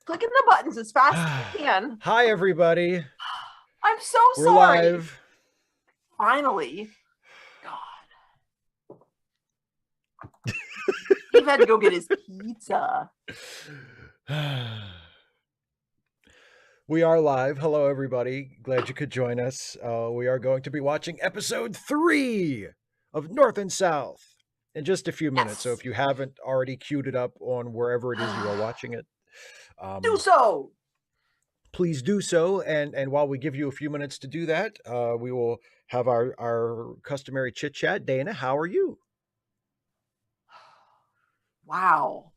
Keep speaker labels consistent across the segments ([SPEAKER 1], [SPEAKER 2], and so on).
[SPEAKER 1] clicking the buttons as fast as we can.
[SPEAKER 2] Hi, everybody.
[SPEAKER 1] I'm so
[SPEAKER 2] We're
[SPEAKER 1] sorry.
[SPEAKER 2] live.
[SPEAKER 1] Finally. God. Steve had to go get his pizza.
[SPEAKER 2] We are live. Hello, everybody. Glad you could join us. We are going to be watching episode 3 of North and South in just a few minutes.
[SPEAKER 1] Yes.
[SPEAKER 2] So if you haven't already queued it up on wherever it is you are watching it,
[SPEAKER 1] Do so.
[SPEAKER 2] please do so. And while we give you a few minutes to do that, we will have our customary chit chat. Dana, how are you?
[SPEAKER 1] Wow.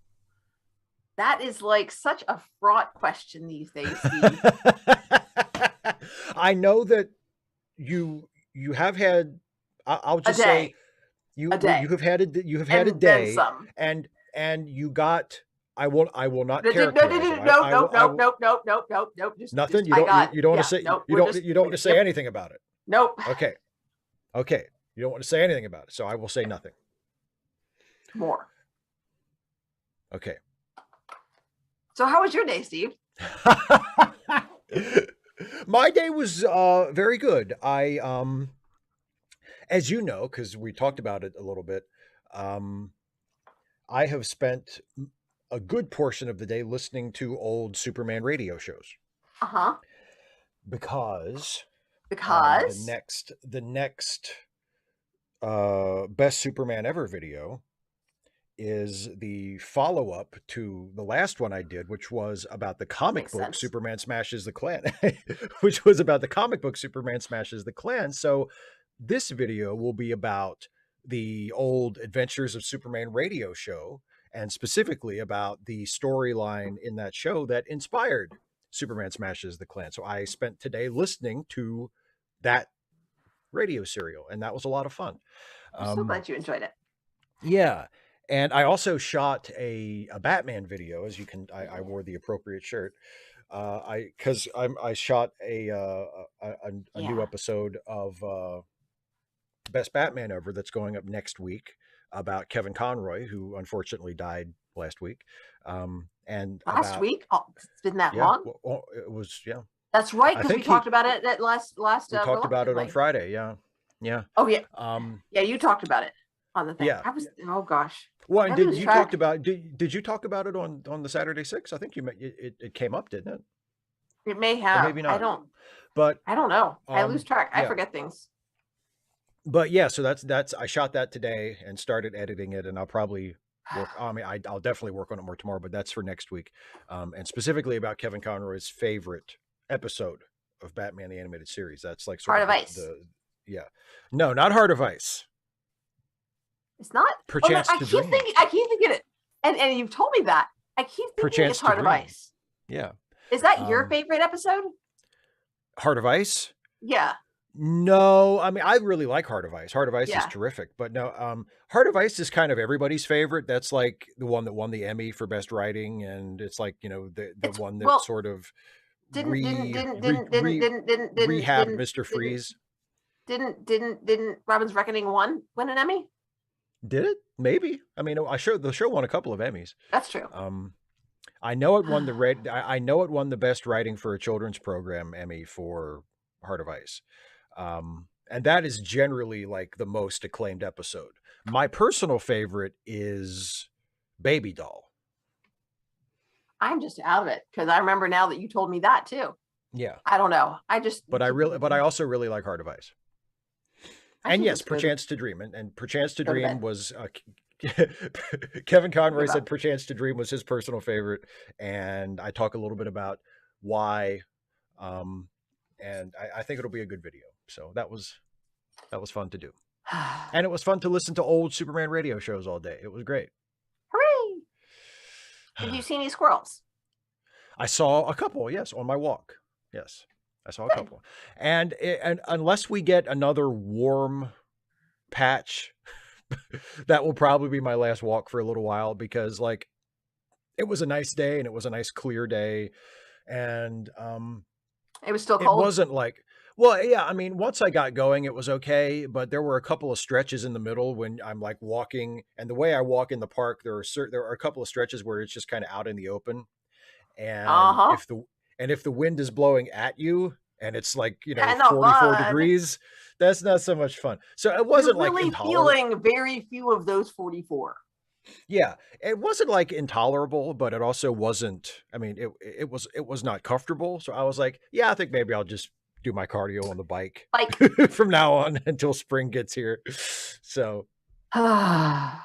[SPEAKER 1] That is like such a fraught question these days, Steve.
[SPEAKER 2] I know that you have had. I'll just say you have had a day, and you got. I will not characterize it.
[SPEAKER 1] Nope. Just
[SPEAKER 2] nothing.
[SPEAKER 1] You
[SPEAKER 2] don't want to say. You don't want to say anything about it.
[SPEAKER 1] Nope.
[SPEAKER 2] Okay. You don't want to say anything about it, so I will say nothing.
[SPEAKER 1] More.
[SPEAKER 2] Okay.
[SPEAKER 1] So how was your day, Steve?
[SPEAKER 2] My day was very good. I as you know, because we talked about it a little bit, I have spent a good portion of the day listening to old Superman radio shows. Because the next best Superman ever video is the follow-up to the last one I did, which was about the comic book Superman Smashes the Klan, which was about the comic book Superman Smashes the Klan. So this video will be about the old Adventures of Superman radio show, and specifically about the storyline in that show that inspired Superman Smashes the Klan. So I spent today listening to that radio serial, and that was a lot of fun.
[SPEAKER 1] I'm so glad you enjoyed it.
[SPEAKER 2] Yeah. And I also shot a Batman video, as you can. I wore the appropriate shirt. I shot a new episode of Best Batman Ever that's going up next week about Kevin Conroy, who unfortunately died last week. And
[SPEAKER 1] last week, it's been that long.
[SPEAKER 2] Well, it was, yeah.
[SPEAKER 1] That's right, because we talked about it at last.
[SPEAKER 2] We talked about it on Friday. Yeah.
[SPEAKER 1] Oh yeah. Yeah, you talked about it on the thing.
[SPEAKER 2] Yeah.
[SPEAKER 1] Oh gosh.
[SPEAKER 2] Well, and did you talk about it on the Saturday 6? I think it came up, didn't it?
[SPEAKER 1] It may have.
[SPEAKER 2] Or maybe not.
[SPEAKER 1] I don't know. I lose track. I forget things.
[SPEAKER 2] But yeah, so that's I shot that today and started editing it, and I'll probably work. I mean, I'll definitely work on it more tomorrow, but that's for next week. And specifically about Kevin Conroy's favorite episode of Batman the Animated Series. That's like
[SPEAKER 1] Heart of Ice.
[SPEAKER 2] No, not Heart of Ice.
[SPEAKER 1] It's not.
[SPEAKER 2] Perchance to Dream.
[SPEAKER 1] I keep thinking it, and you've told me that. I keep thinking it's Heart of Ice.
[SPEAKER 2] Yeah.
[SPEAKER 1] Is that your favorite episode?
[SPEAKER 2] Heart of Ice?
[SPEAKER 1] Yeah.
[SPEAKER 2] No, I mean, I really like Heart of Ice. Heart of Ice is terrific, but no, Heart of Ice is kind of everybody's favorite. That's like the one that won the Emmy for best writing, and it's like, you know, the one that sort of rehabbed Mr. Freeze.
[SPEAKER 1] Didn't Robin's Reckoning win an Emmy?
[SPEAKER 2] Did it? Maybe. I mean, the show won a couple of Emmys.
[SPEAKER 1] That's true.
[SPEAKER 2] I know it won I know it won the best writing for a children's program Emmy for Heart of Ice. And that is generally like the most acclaimed episode. My personal favorite is Baby Doll.
[SPEAKER 1] I'm just out of it because I remember now that you told me that too.
[SPEAKER 2] Yeah.
[SPEAKER 1] I don't know.
[SPEAKER 2] But I also really like Heart of Ice. And yes, Perchance to Dream. And Perchance to Dream was Kevin Conroy said Perchance to Dream was his personal favorite. And I talk a little bit about why. And I think it'll be a good video. So that was fun to do. And it was fun to listen to old Superman radio shows all day. It was great.
[SPEAKER 1] Hooray! Did you see any squirrels?
[SPEAKER 2] I saw a couple, yes, on my walk. Yes. I saw a couple. And unless we get another warm patch, that will probably be my last walk for a little while, because like it was a nice day and it was a nice clear day. And
[SPEAKER 1] it was still cold.
[SPEAKER 2] It wasn't like, well, yeah, I mean, once I got going, it was okay, but there were a couple of stretches in the middle when I'm like walking, and the way I walk in the park, there are a couple of stretches where it's just kind of out in the open. And
[SPEAKER 1] Uh-huh.
[SPEAKER 2] if the wind is blowing at you and it's like,
[SPEAKER 1] That's not
[SPEAKER 2] 44
[SPEAKER 1] fun.
[SPEAKER 2] degrees, that's not so much fun. So it
[SPEAKER 1] You're
[SPEAKER 2] wasn't like
[SPEAKER 1] really
[SPEAKER 2] intolerable.
[SPEAKER 1] feeling very few of those 44.
[SPEAKER 2] Yeah, it wasn't like intolerable, but it also wasn't. I mean, it was not comfortable. So I was like, yeah, I think maybe I'll just do my cardio on the bike
[SPEAKER 1] Like,
[SPEAKER 2] from now on until spring gets here. So,
[SPEAKER 1] I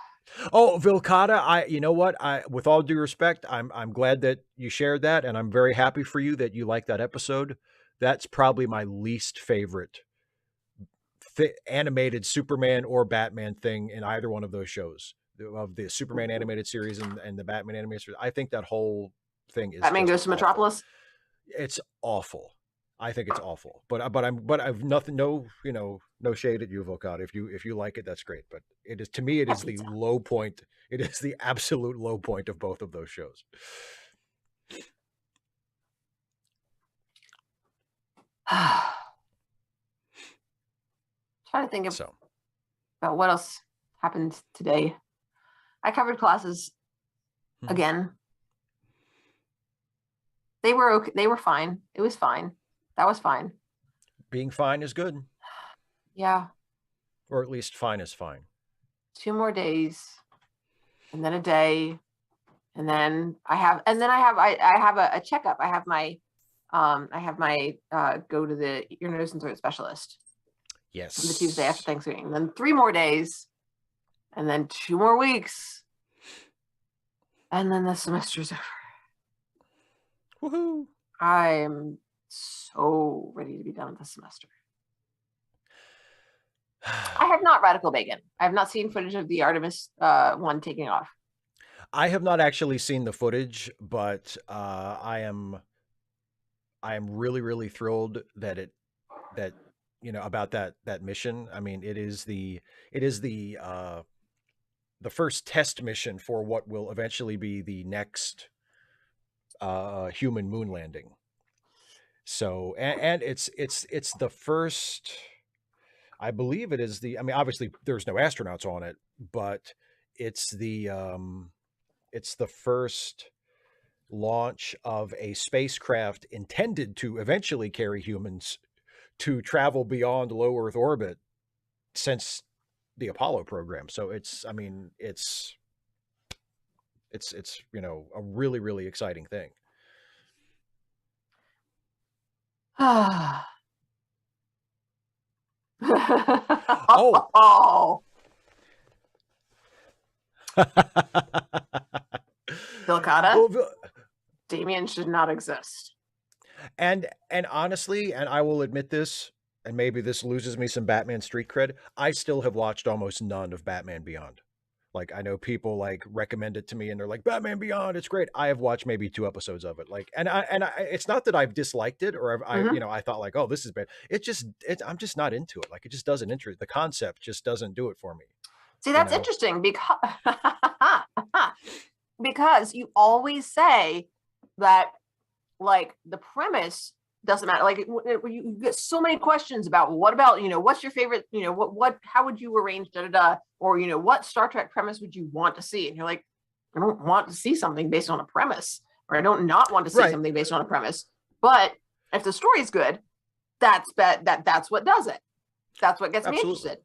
[SPEAKER 2] oh, Vilcata, you know what? With all due respect, I'm glad that you shared that, and I'm very happy for you that you like that episode. That's probably my least favorite animated Superman or Batman thing in either one of those shows of the Superman animated series and the Batman animated series. I think that whole thing is
[SPEAKER 1] mean,
[SPEAKER 2] just
[SPEAKER 1] goes to
[SPEAKER 2] awful.
[SPEAKER 1] Metropolis.
[SPEAKER 2] It's awful. I think it's awful. But I've nothing, no, no shade at you, Volcata. If you like it, that's great. But it is, to me, it
[SPEAKER 1] Yeah,
[SPEAKER 2] is the
[SPEAKER 1] pizza.
[SPEAKER 2] low point. It is the absolute low point of both of those shows.
[SPEAKER 1] Trying to think
[SPEAKER 2] So
[SPEAKER 1] about what else happened today. I covered classes again. They were okay. They were fine. It was fine. That was fine.
[SPEAKER 2] being fine is good,
[SPEAKER 1] Yeah.
[SPEAKER 2] or at least fine is fine.
[SPEAKER 1] 2 more days, and then a day, and then I have a checkup. I have my go to the ear, nose, and throat specialist on the Tuesday after
[SPEAKER 2] Yes.
[SPEAKER 1] Thanksgiving. And then 3 more days, and then 2 more weeks, and then the semester's over.
[SPEAKER 2] Woohoo!
[SPEAKER 1] I'm so ready to be done with the semester. I have not radical bacon. I have not seen footage of the Artemis one taking off.
[SPEAKER 2] I have not actually seen the footage, but I am really really thrilled that about that mission. I mean, it is the first test mission for what will eventually be the next human moon landing. So and it's the first. I believe it is the. I mean, obviously there's no astronauts on it, but it's the it's the first launch of a spacecraft intended to eventually carry humans to travel beyond low Earth orbit since the Apollo program. So I mean, it's a really really exciting thing. Oh,
[SPEAKER 1] Oh, Vilcata,
[SPEAKER 2] well,
[SPEAKER 1] Damien should not exist.
[SPEAKER 2] and honestly, and I will admit this, and maybe this loses me some Batman street cred. I still have watched almost none of Batman Beyond. Like I know people like recommend it to me and they're like Batman Beyond, it's great. I have watched maybe 2 episodes of it. Like and I it's not that I've disliked it or
[SPEAKER 1] Mm-hmm.
[SPEAKER 2] I thought like, oh, this is bad. I'm just not into it. Like it just doesn't interest. The concept just doesn't do it for me.
[SPEAKER 1] See,
[SPEAKER 2] You
[SPEAKER 1] that's
[SPEAKER 2] know?
[SPEAKER 1] interesting because because you always say that like the premise doesn't matter. Like you get so many questions about what about what's your favorite what how would you arrange da da da or what Star Trek premise would you want to see? And you're like, I don't want to see something based on a premise, or I don't not want to see
[SPEAKER 2] Right.
[SPEAKER 1] something based on a premise. But if the story is good, that's what does it. That's what gets me
[SPEAKER 2] Absolutely.
[SPEAKER 1] interested.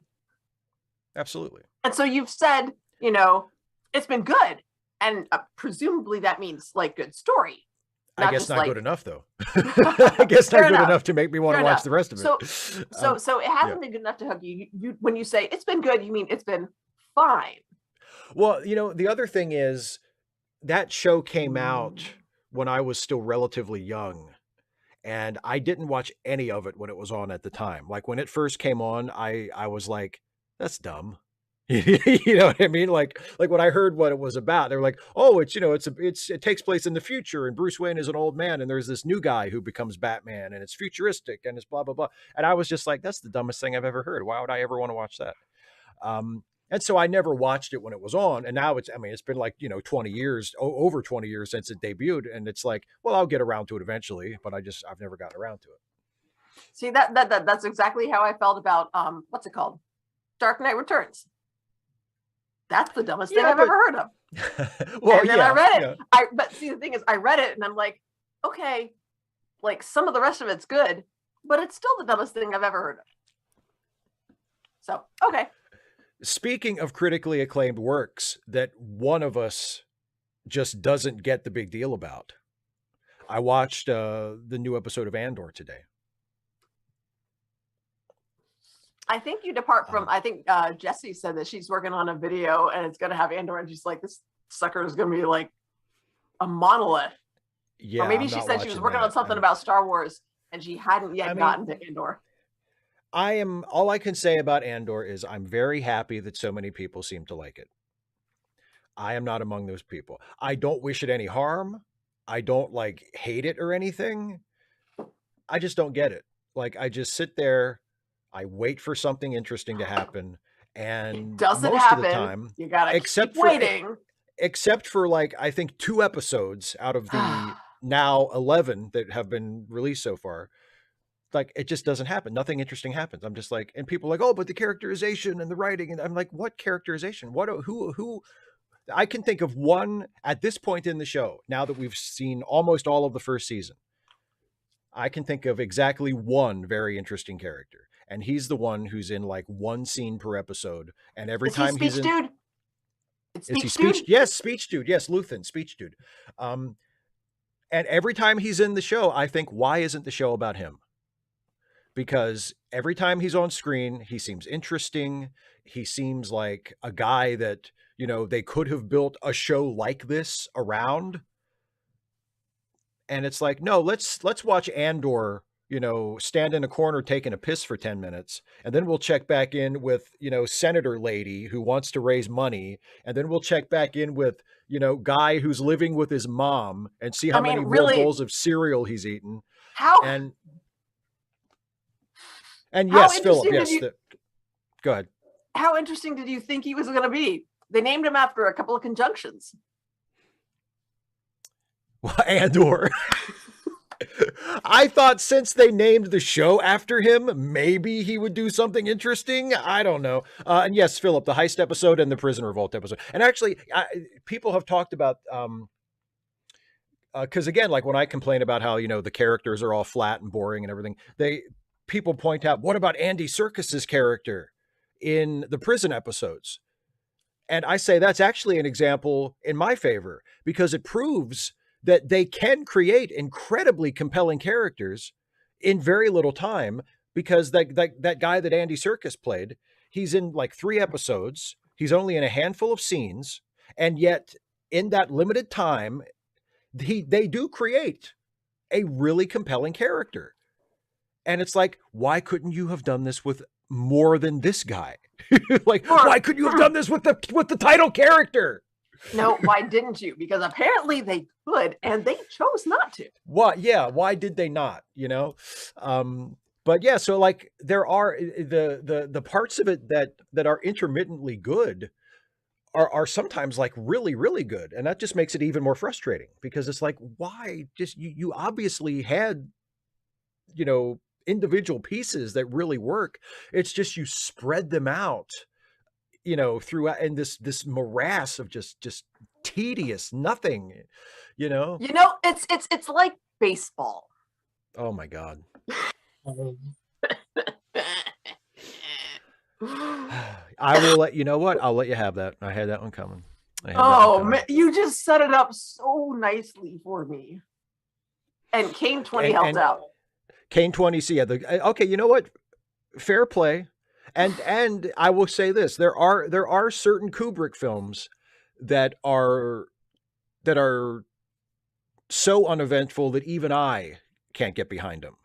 [SPEAKER 2] Absolutely.
[SPEAKER 1] And so you've said, it's been good. And presumably that means like good story.
[SPEAKER 2] I
[SPEAKER 1] Not
[SPEAKER 2] guess
[SPEAKER 1] just
[SPEAKER 2] not
[SPEAKER 1] like
[SPEAKER 2] good enough though. I guess not
[SPEAKER 1] fair
[SPEAKER 2] good
[SPEAKER 1] enough.
[SPEAKER 2] enough to make me want
[SPEAKER 1] Fair
[SPEAKER 2] to watch
[SPEAKER 1] enough.
[SPEAKER 2] the rest of it.
[SPEAKER 1] So it hasn't been good enough to hook you. You when you say it's been good, you mean it's been fine.
[SPEAKER 2] Well, the other thing is that show came out when I was still relatively young, and I didn't watch any of it when it was on at the time. Like when it first came on, I was like, "That's dumb." You know what I mean? Like when I heard what it was about, they were like, "Oh, it takes place in the future, and Bruce Wayne is an old man, and there's this new guy who becomes Batman, and it's futuristic, and it's blah blah blah." And I was just like, "That's the dumbest thing I've ever heard. Why would I ever want to watch that?" And so I never watched it when it was on. And now I mean, it's been like, 20 years, over 20 years since it debuted. And it's like, well, I'll get around to it eventually, but I've never gotten around to it.
[SPEAKER 1] See that's exactly how I felt about what's it called? Dark Knight Returns. That's the dumbest thing
[SPEAKER 2] Yeah,
[SPEAKER 1] I've
[SPEAKER 2] but
[SPEAKER 1] ever heard of.
[SPEAKER 2] Well,
[SPEAKER 1] And then I
[SPEAKER 2] yeah,
[SPEAKER 1] read
[SPEAKER 2] yeah.
[SPEAKER 1] it. But see, the thing is, I read it and I'm like, okay, like some of the rest of it's good, but it's still the dumbest thing I've ever heard of. So, okay.
[SPEAKER 2] Speaking of critically acclaimed works that one of us just doesn't get the big deal about, I watched the new episode of Andor today.
[SPEAKER 1] I think you depart from, I think Jessie said that she's working on a video and it's going to have Andor, and she's like, this sucker is going to be like a monolith.
[SPEAKER 2] Yeah,
[SPEAKER 1] or maybe she said she was working on something about Star Wars and she hadn't yet gotten to Andor.
[SPEAKER 2] All I can say about Andor is I'm very happy that so many people seem to like it. I am not among those people. I don't wish it any harm. I don't like hate it or anything. I just don't get it. Like, I just sit there, I wait for something interesting to happen, and
[SPEAKER 1] it doesn't
[SPEAKER 2] most
[SPEAKER 1] happen.
[SPEAKER 2] Of the time,
[SPEAKER 1] you gotta keep waiting.
[SPEAKER 2] Except for like, I think 2 episodes out of the now 11 that have been released so far, like, it just doesn't happen. Nothing interesting happens. I'm just like, and people are like, oh, but the characterization and the writing, and I'm like, what characterization? Who? I can think of one at this point in the show, now that we've seen almost all of the first season. I can think of exactly one very interesting character, and he's the one who's in like one scene per episode, and every time he's in,
[SPEAKER 1] dude?
[SPEAKER 2] Is he speech? Yes, speech dude. Yes, Luthen, speech dude. And every time he's in the show, I think, why isn't the show about him? Because every time he's on screen, he seems interesting. He seems like a guy that, you know, they could have built a show like this around. And it's like, no, let's watch Andor, you know, stand in a corner taking a piss for 10 minutes. And then we'll check back in with, you know, Senator lady who wants to raise money. And then we'll check back in with, you know, guy who's living with his mom and see how many real bowls of cereal he's eaten. And yes, Philip, yes. Go ahead.
[SPEAKER 1] How interesting did you think he was going to be? They named him after a couple of conjunctions.
[SPEAKER 2] Well, Andor. I thought since they named the show after him, maybe he would do something interesting. I don't know. And yes, Philip, the heist episode and the prison revolt episode. And actually, people have talked about, because again, like when I complain about how, you know, the characters are all flat and boring and everything, people point out, what about Andy Serkis's character in the prison episodes? And I say that's actually an example in my favor, because it proves that they can create incredibly compelling characters in very little time, because that guy that Andy Serkis played, he's in like 3 episodes. He's only in a handful of scenes. And yet in that limited time, they do create a really compelling character. And it's like, why couldn't you have done this with more than this guy? Like, why couldn't you have done this with the title character?
[SPEAKER 1] No, why didn't you? Because apparently they could, and they chose not to.
[SPEAKER 2] What? Yeah, why did they not? You know, but yeah. So like, there are the parts of it that are intermittently good are sometimes like really, really good, and that just makes it even more frustrating, because it's like, why? Just you obviously had, you know, individual pieces that really work. It's just you spread them out, you know, throughout, and this morass of just tedious nothing, you know.
[SPEAKER 1] It's like baseball.
[SPEAKER 2] Oh my God. I will let you know what, I'll let you have that. I had that one coming.
[SPEAKER 1] Man, you just set it up so nicely for me. And Kane 20 helped out.
[SPEAKER 2] Kane 20, see, yeah, okay, you know what? Fair play. And I will say this: there are certain Kubrick films that are so uneventful that even I can't get behind them,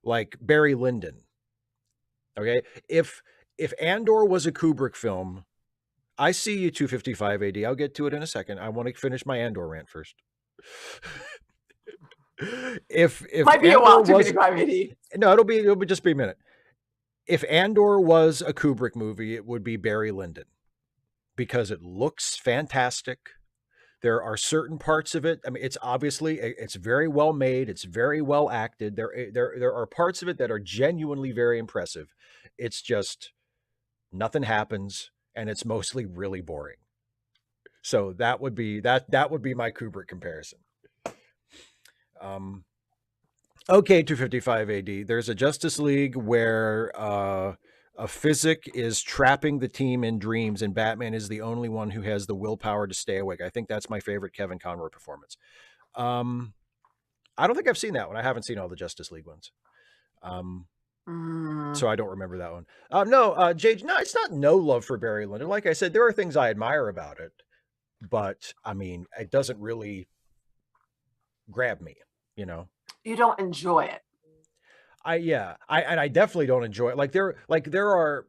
[SPEAKER 2] like Barry Lyndon. Okay, if Andor was a Kubrick film, I see you 255 AD. I'll get to it in a second. I want to finish my Andor rant first. If
[SPEAKER 1] might be
[SPEAKER 2] Andor
[SPEAKER 1] a while, 255 AD.
[SPEAKER 2] No, it'll be just be a minute. If Andor was a Kubrick movie, it would be Barry Lyndon, because it looks fantastic. There are certain parts of it. I mean, it's very well made. It's very well acted. There are parts of it that are genuinely very impressive. It's just nothing happens, and it's mostly really boring. So that would be my Kubrick comparison. Okay, 255 AD. There's a Justice League where a physic is trapping the team in dreams, and Batman is the only one who has the willpower to stay awake. I think that's my favorite Kevin Conroy performance. I don't think I've seen that one. I haven't seen all the Justice League ones. So I don't remember that one. No, Jade, no, it's not no love for Barry Lyndon. Like I said, there are things I admire about it, but I mean, it doesn't really grab me, you know.
[SPEAKER 1] You don't enjoy it.
[SPEAKER 2] I definitely don't enjoy it. Like there are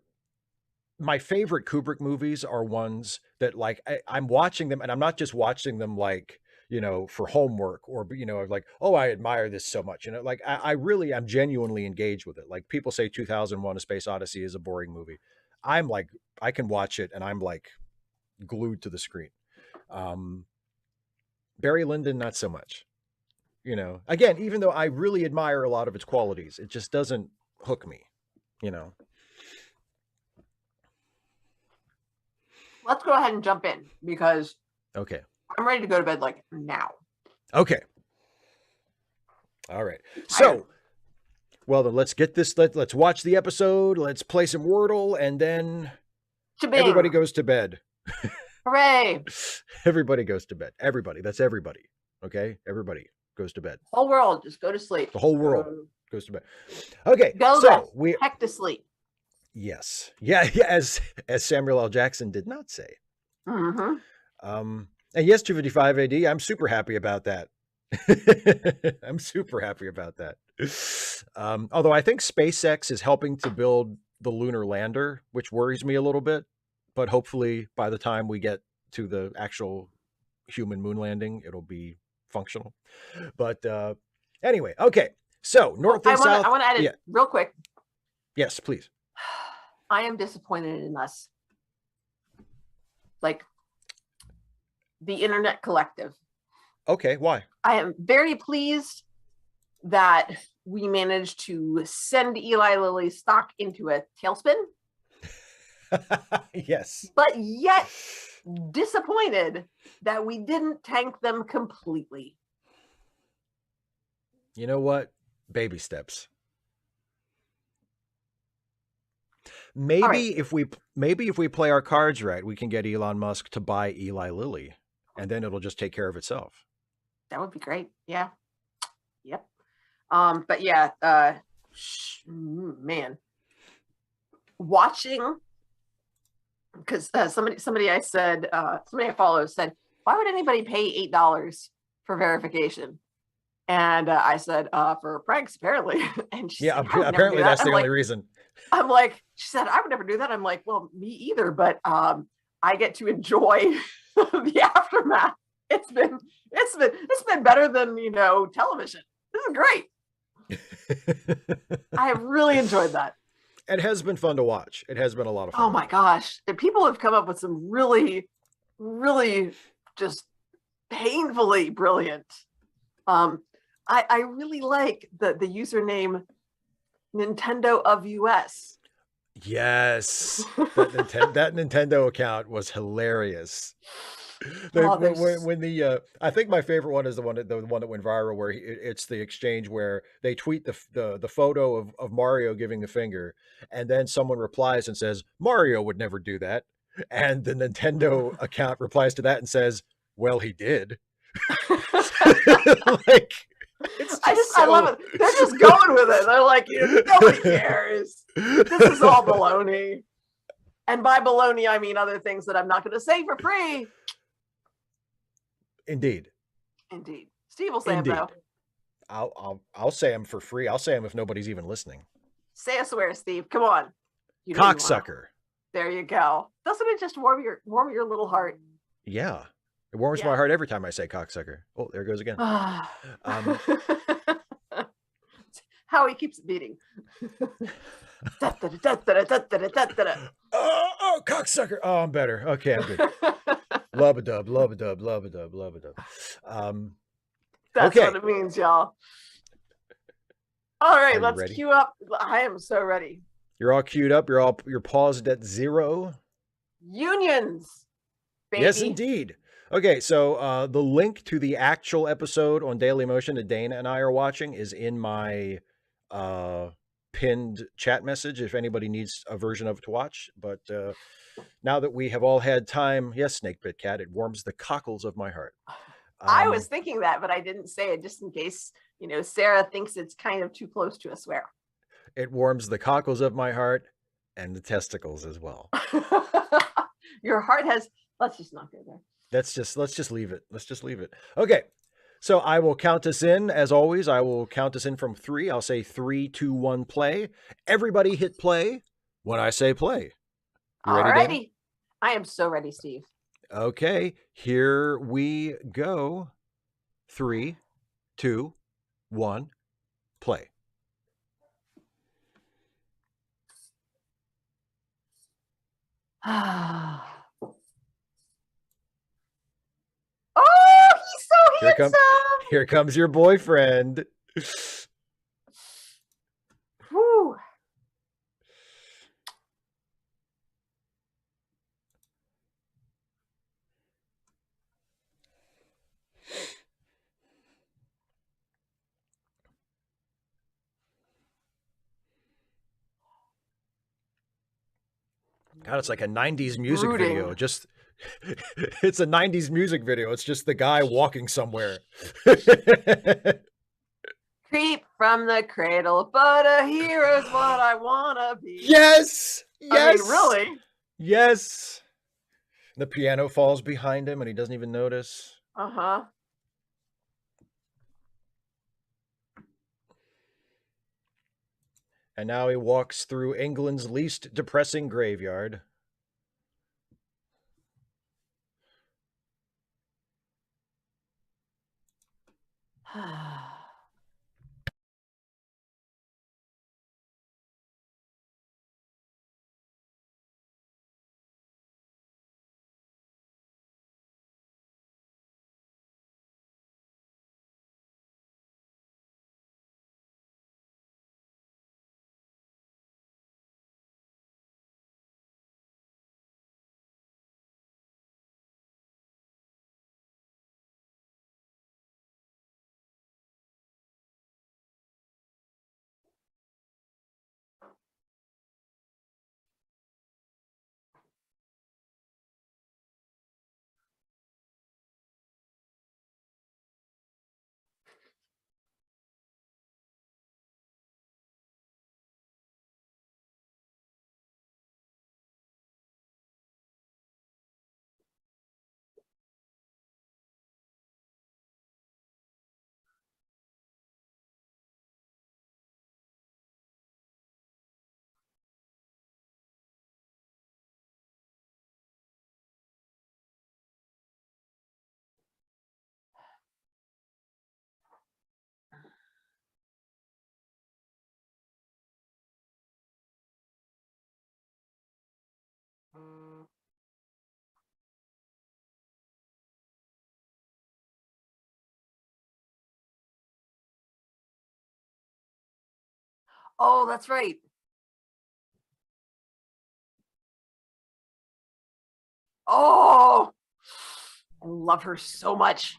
[SPEAKER 2] my favorite Kubrick movies are ones that like I'm watching them and I'm not just watching them like, you know, for homework or, you know, like, oh, I admire this so much. You know, like I really am genuinely engaged with it. Like people say 2001 A Space Odyssey is a boring movie. I'm like, I can watch it and I'm like glued to the screen. Barry Lyndon, not so much. You know, again, even though I really admire a lot of its qualities, it just doesn't hook me, you know.
[SPEAKER 1] Let's go ahead and jump in because
[SPEAKER 2] okay,
[SPEAKER 1] I'm ready to go to bed like now.
[SPEAKER 2] Okay. All right. So, well, then let's get this. Let's watch the episode. Let's play some Wordle, and then everybody goes to bed.
[SPEAKER 1] Hooray!
[SPEAKER 2] Everybody goes to bed. Everybody. That's everybody. Okay. Everybody goes to bed.
[SPEAKER 1] Whole world just go to sleep.
[SPEAKER 2] The whole world goes to bed. Okay.
[SPEAKER 1] Go
[SPEAKER 2] so
[SPEAKER 1] we heck to sleep.
[SPEAKER 2] Yes. Yeah. As Samuel L. Jackson did not say.
[SPEAKER 1] Mm-hmm.
[SPEAKER 2] And yes, 255 AD. I'm super happy about that. I'm super happy about that. Although I think SpaceX is helping to build the lunar lander, which worries me a little bit. But hopefully by the time we get to the actual human moon landing, it'll be functional. But anyway, okay. So north and south.
[SPEAKER 1] I want to add it real quick.
[SPEAKER 2] Yes, please.
[SPEAKER 1] I am disappointed in us. Like the internet collective.
[SPEAKER 2] Okay, why?
[SPEAKER 1] I am very pleased that we managed to send Eli Lilly's stock into a tailspin.
[SPEAKER 2] Yes.
[SPEAKER 1] But yet disappointed that we didn't tank them completely.
[SPEAKER 2] You know what? Baby steps. Maybe if we play our cards right, we can get Elon Musk to buy Eli Lilly, and then it'll just take care of itself.
[SPEAKER 1] That would be great. Yeah. Yep. But yeah, man, watching, because somebody I follow said, why would anybody pay $8 for verification? And I said, for pranks, apparently. And she said,
[SPEAKER 2] apparently that's the only reason.
[SPEAKER 1] I'm like, she said, I would never do that. I'm like, well, me either, but I get to enjoy the aftermath. It's been better than, you know, television. This is great. I have really enjoyed that.
[SPEAKER 2] It has been fun to watch. It has been a lot of fun.
[SPEAKER 1] Oh my gosh. The people have come up with some really, really just painfully brilliant. I really like the username Nintendo of US.
[SPEAKER 2] Yes. That Nintendo account was hilarious. I think my favorite one is the one that went viral, where it's the exchange where they tweet the photo of Mario giving the finger, and then someone replies and says Mario would never do that, and the Nintendo account replies to that and says, well, he did. Like,
[SPEAKER 1] I love it. They're just going with it. They're like, nobody cares. This is all baloney. And by baloney, I mean other things that I'm not going to say for free.
[SPEAKER 2] Indeed.
[SPEAKER 1] Steve will say them though.
[SPEAKER 2] I'll say them for free. I'll say them if nobody's even listening.
[SPEAKER 1] Say a swear, Steve. Come on.
[SPEAKER 2] Cocksucker.
[SPEAKER 1] There you go. Doesn't it just warm your little heart?
[SPEAKER 2] Yeah. It warms my heart every time I say cocksucker. Oh, there it goes again.
[SPEAKER 1] How he keeps it beating.
[SPEAKER 2] Oh, cocksucker. Oh, I'm better. Okay, I'm good. Lub-a-dub, lub-a-dub, lub-a-dub, lub-a-dub.
[SPEAKER 1] That's what it means, y'all. All right, let's
[SPEAKER 2] ready?
[SPEAKER 1] queue up. I am so ready.
[SPEAKER 2] You're all queued up. You're paused at 0.
[SPEAKER 1] Unions. Baby.
[SPEAKER 2] Yes, indeed. Okay, so the link to the actual episode on Daily Motion that Dana and I are watching is in my uh, pinned chat message if anybody needs a version of it to watch. But now that we have all had time, yes, Snake Pit Cat, it warms the cockles of my heart.
[SPEAKER 1] I was thinking that, but I didn't say it just in case, Sarah thinks it's kind of too close to a swear.
[SPEAKER 2] It warms the cockles of my heart and the testicles as well.
[SPEAKER 1] Your heart has, let's just not go there.
[SPEAKER 2] Let's just leave it. Let's just leave it. Okay. So I will count us in. As always, I will count us in from 3. I'll say 3, 2, 1, play. Everybody hit play when I say play. You ready, Dana?
[SPEAKER 1] Alrighty. I am so ready, Steve.
[SPEAKER 2] Okay, here we go. 3, 2, 1, play.
[SPEAKER 1] Oh, he's so handsome.
[SPEAKER 2] Here comes your boyfriend.
[SPEAKER 1] Whew.
[SPEAKER 2] God, it's like a 90s music video. Just it's a 90s music video. It's just the guy walking somewhere.
[SPEAKER 1] Creep from the cradle, but a hero's what I wanna be.
[SPEAKER 2] Yes! Yes!
[SPEAKER 1] I mean, really?
[SPEAKER 2] Yes! The piano falls behind him and he doesn't even notice.
[SPEAKER 1] Uh-huh.
[SPEAKER 2] And now he walks through England's least depressing graveyard. Oh, that's right. Oh, I love her so much.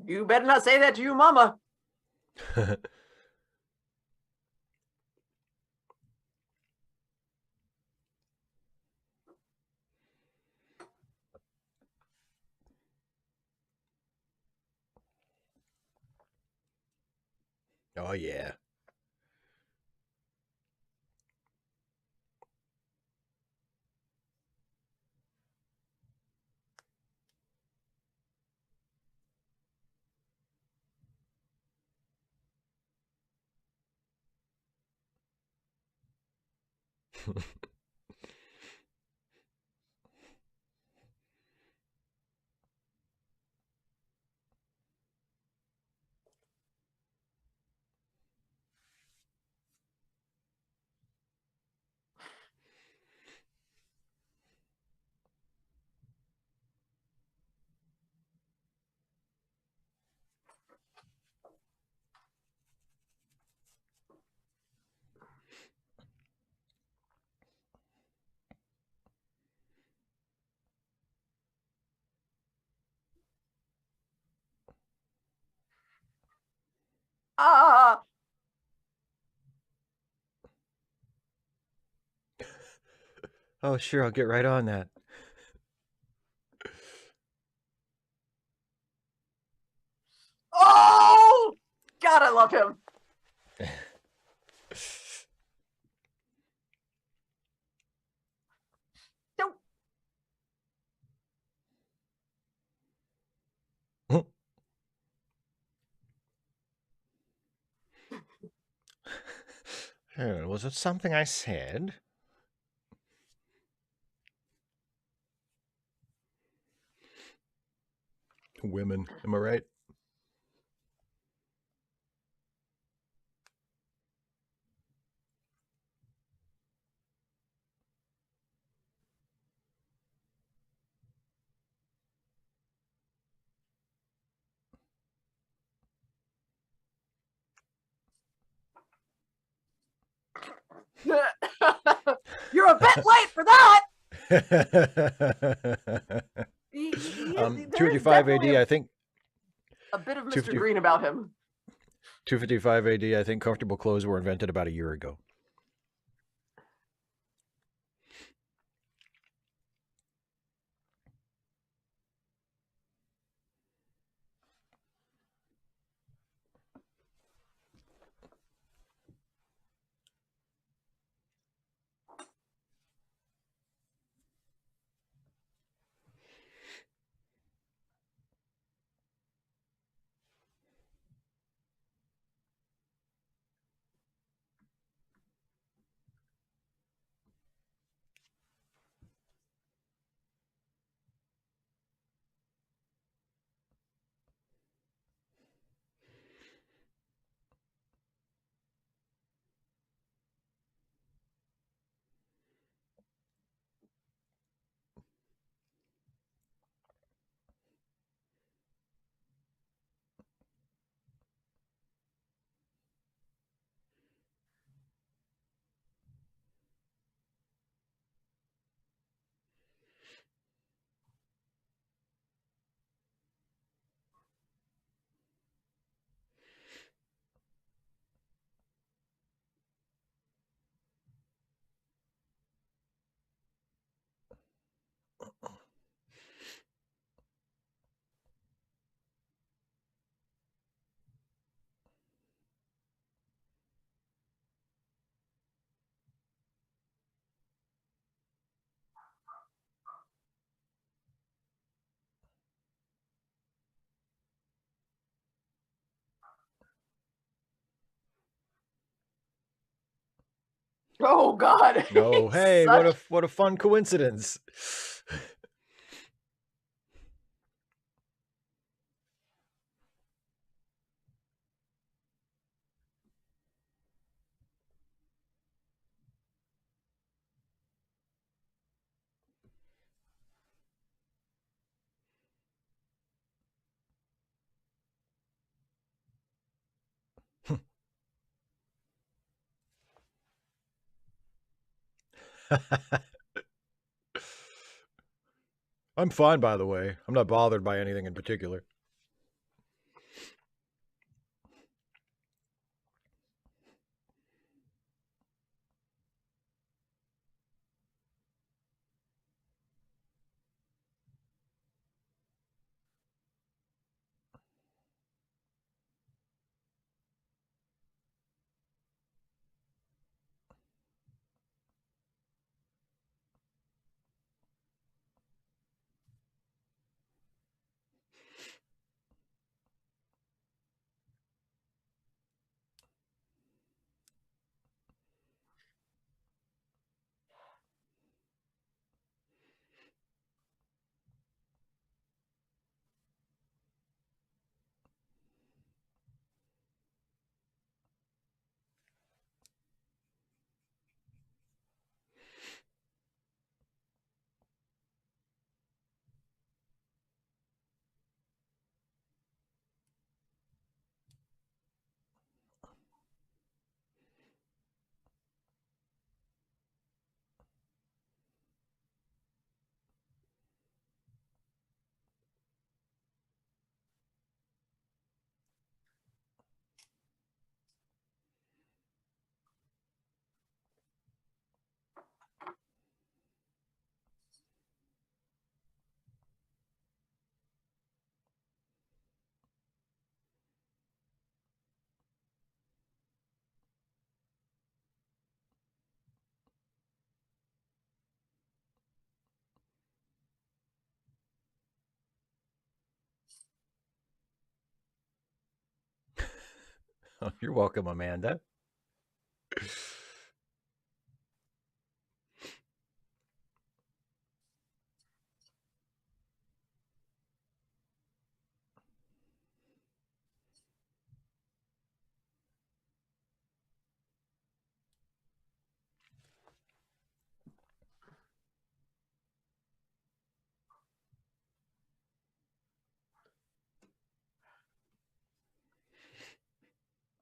[SPEAKER 1] You better not say that to your mama.
[SPEAKER 2] Oh, yeah.
[SPEAKER 1] Ah.
[SPEAKER 2] Oh, sure, I'll get right on that.
[SPEAKER 1] Oh, God, I love him. Don't.
[SPEAKER 2] Was it something I said? Women, am I right?
[SPEAKER 1] You're a bit late for that. There is
[SPEAKER 2] 255 AD, I think.
[SPEAKER 1] A bit of Mr. Green about him.
[SPEAKER 2] 255 AD, I think comfortable clothes were invented about a year ago.
[SPEAKER 1] Oh, God.
[SPEAKER 2] Oh, hey, what a fun coincidence. I'm fine, by the way. I'm not bothered by anything in particular. Oh, you're welcome, Amanda.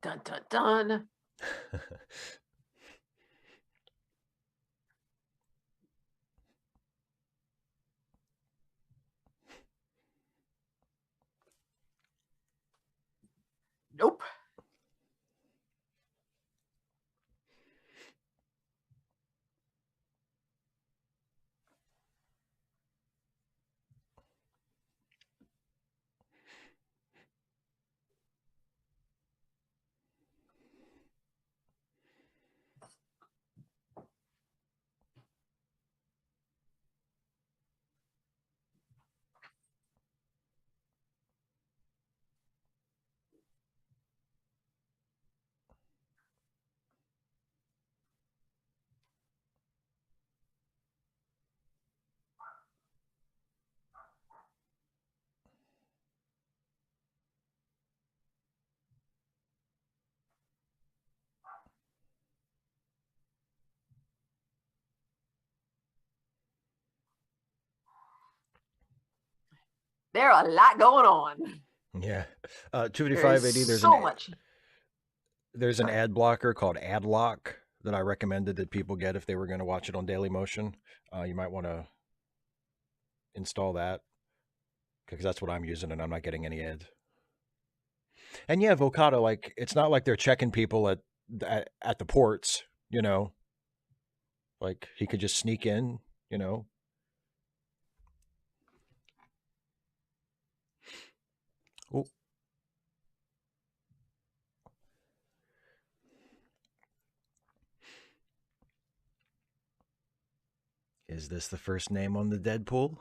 [SPEAKER 1] Dun dun dun. Nope. There are a lot going on.
[SPEAKER 2] Yeah.
[SPEAKER 1] There
[SPEAKER 2] 25580,
[SPEAKER 1] is so much.
[SPEAKER 2] There's an ad blocker called AdLock that I recommended that people get if they were going to watch it on Daily Motion. You might want to install that because that's what I'm using and I'm not getting any ads. And yeah, Vocado, like it's not like they're checking people at the ports, you know. Like he could just sneak in, you know. Ooh. Is this the first name on the Deadpool?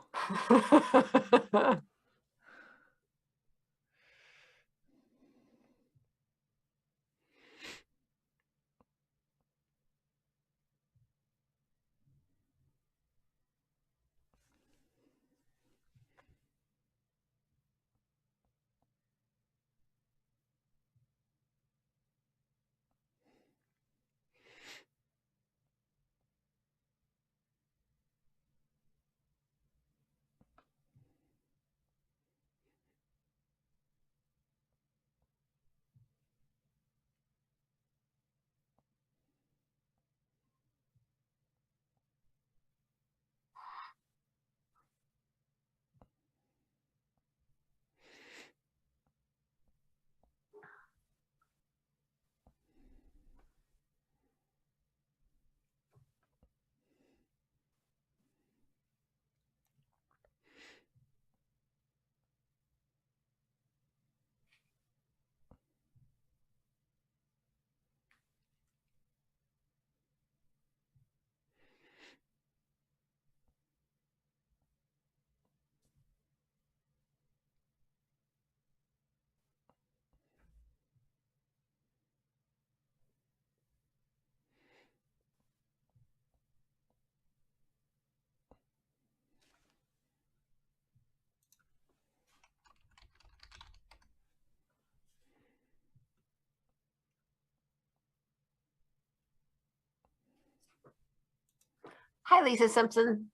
[SPEAKER 1] Hi, Lisa Simpson.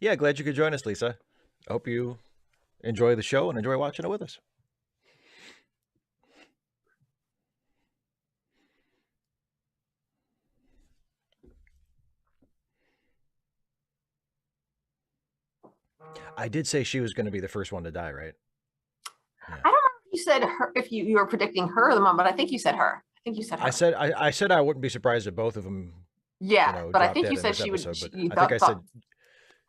[SPEAKER 2] Yeah, glad you could join us, Lisa. I hope you enjoy the show and enjoy watching it with us. I did say she was going to be the first one to die, right?
[SPEAKER 1] Yeah. I don't know if you said her, if you were predicting her or the mom, but I think you said her. I think you said her.
[SPEAKER 2] I said I wouldn't be surprised if both of them.
[SPEAKER 1] Yeah, you know, but I think you said she would.
[SPEAKER 2] But I think I said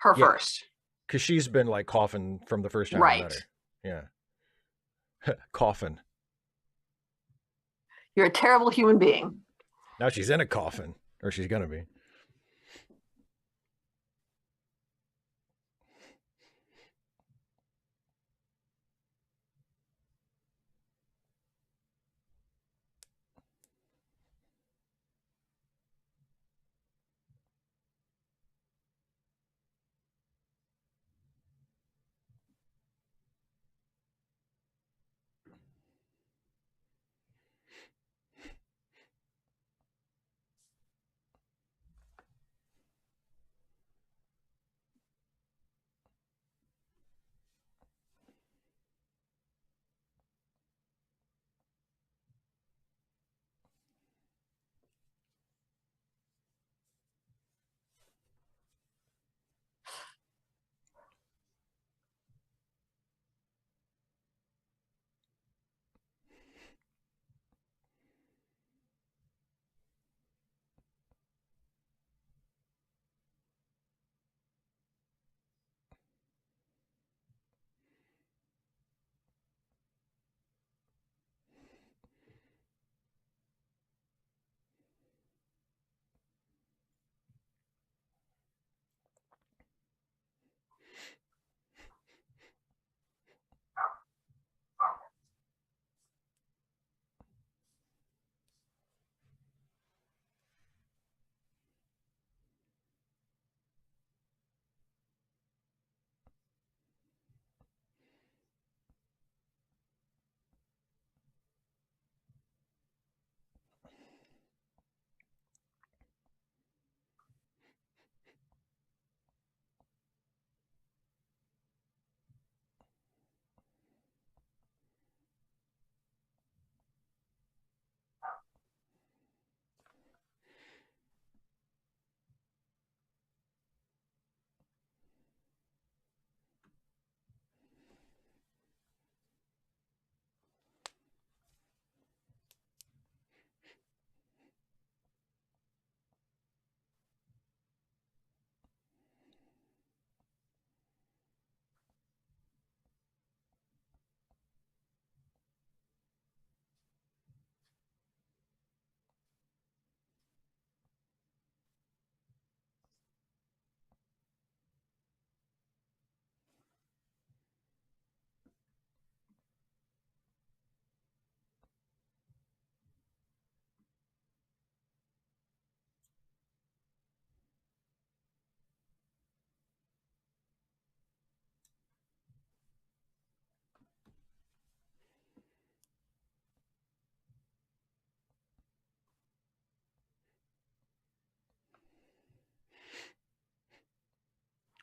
[SPEAKER 1] her first
[SPEAKER 2] because she's been like coughing from the first time I met her. Yeah, coughing.
[SPEAKER 1] You're a terrible human being.
[SPEAKER 2] Now she's in a coffin, or she's gonna be.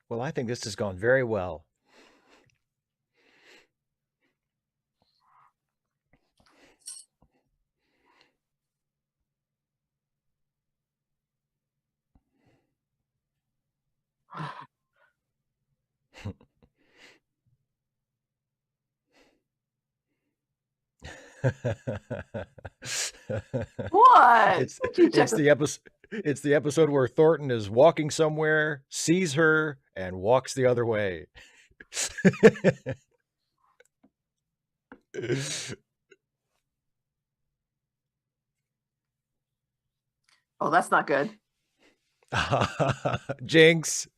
[SPEAKER 2] Well, I think this has gone very well.
[SPEAKER 1] What?
[SPEAKER 2] it's
[SPEAKER 1] You check
[SPEAKER 2] it's the episode it's the episode where Thornton is walking somewhere, sees her, and walks the other way.
[SPEAKER 1] Oh, that's not good.
[SPEAKER 2] Jinx.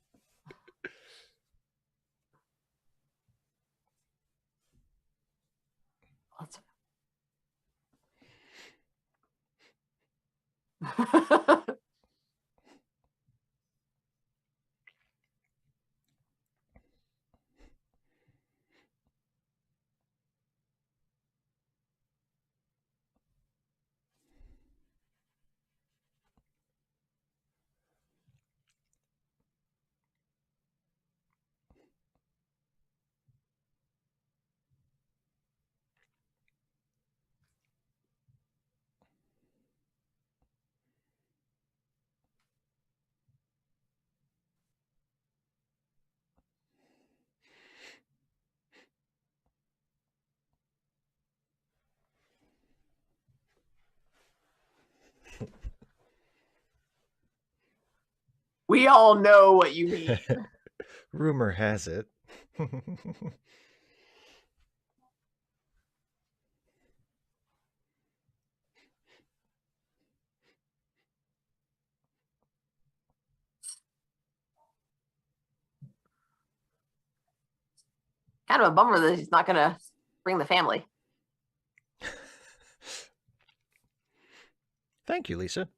[SPEAKER 1] We all know what you mean.
[SPEAKER 2] Rumor has it.
[SPEAKER 1] Kind of a bummer that he's not going to bring the family.
[SPEAKER 2] Thank you, Lisa.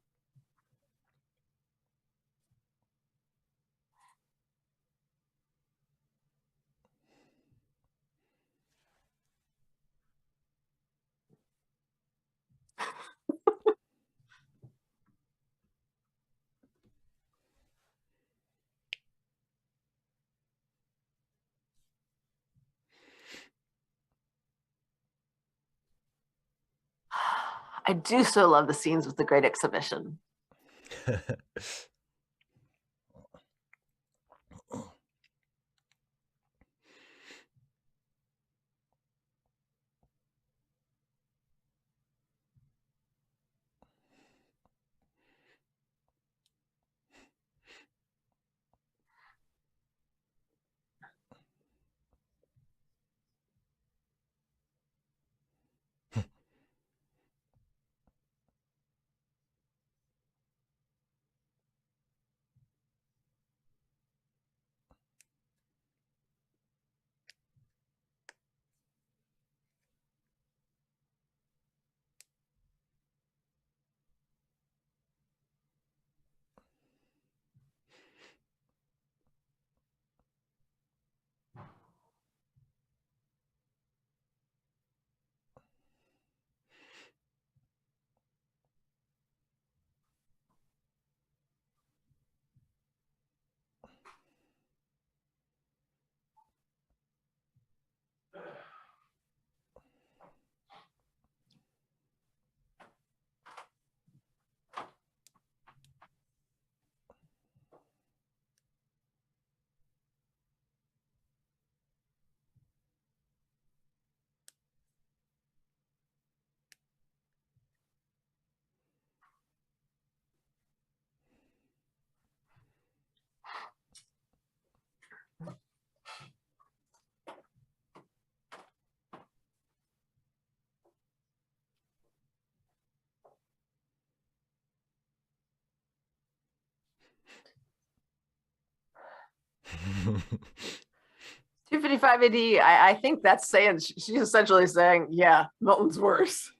[SPEAKER 1] I do so love the scenes with the Great Exhibition. $255 AD. I think that's saying she's essentially saying, yeah, Milton's worse.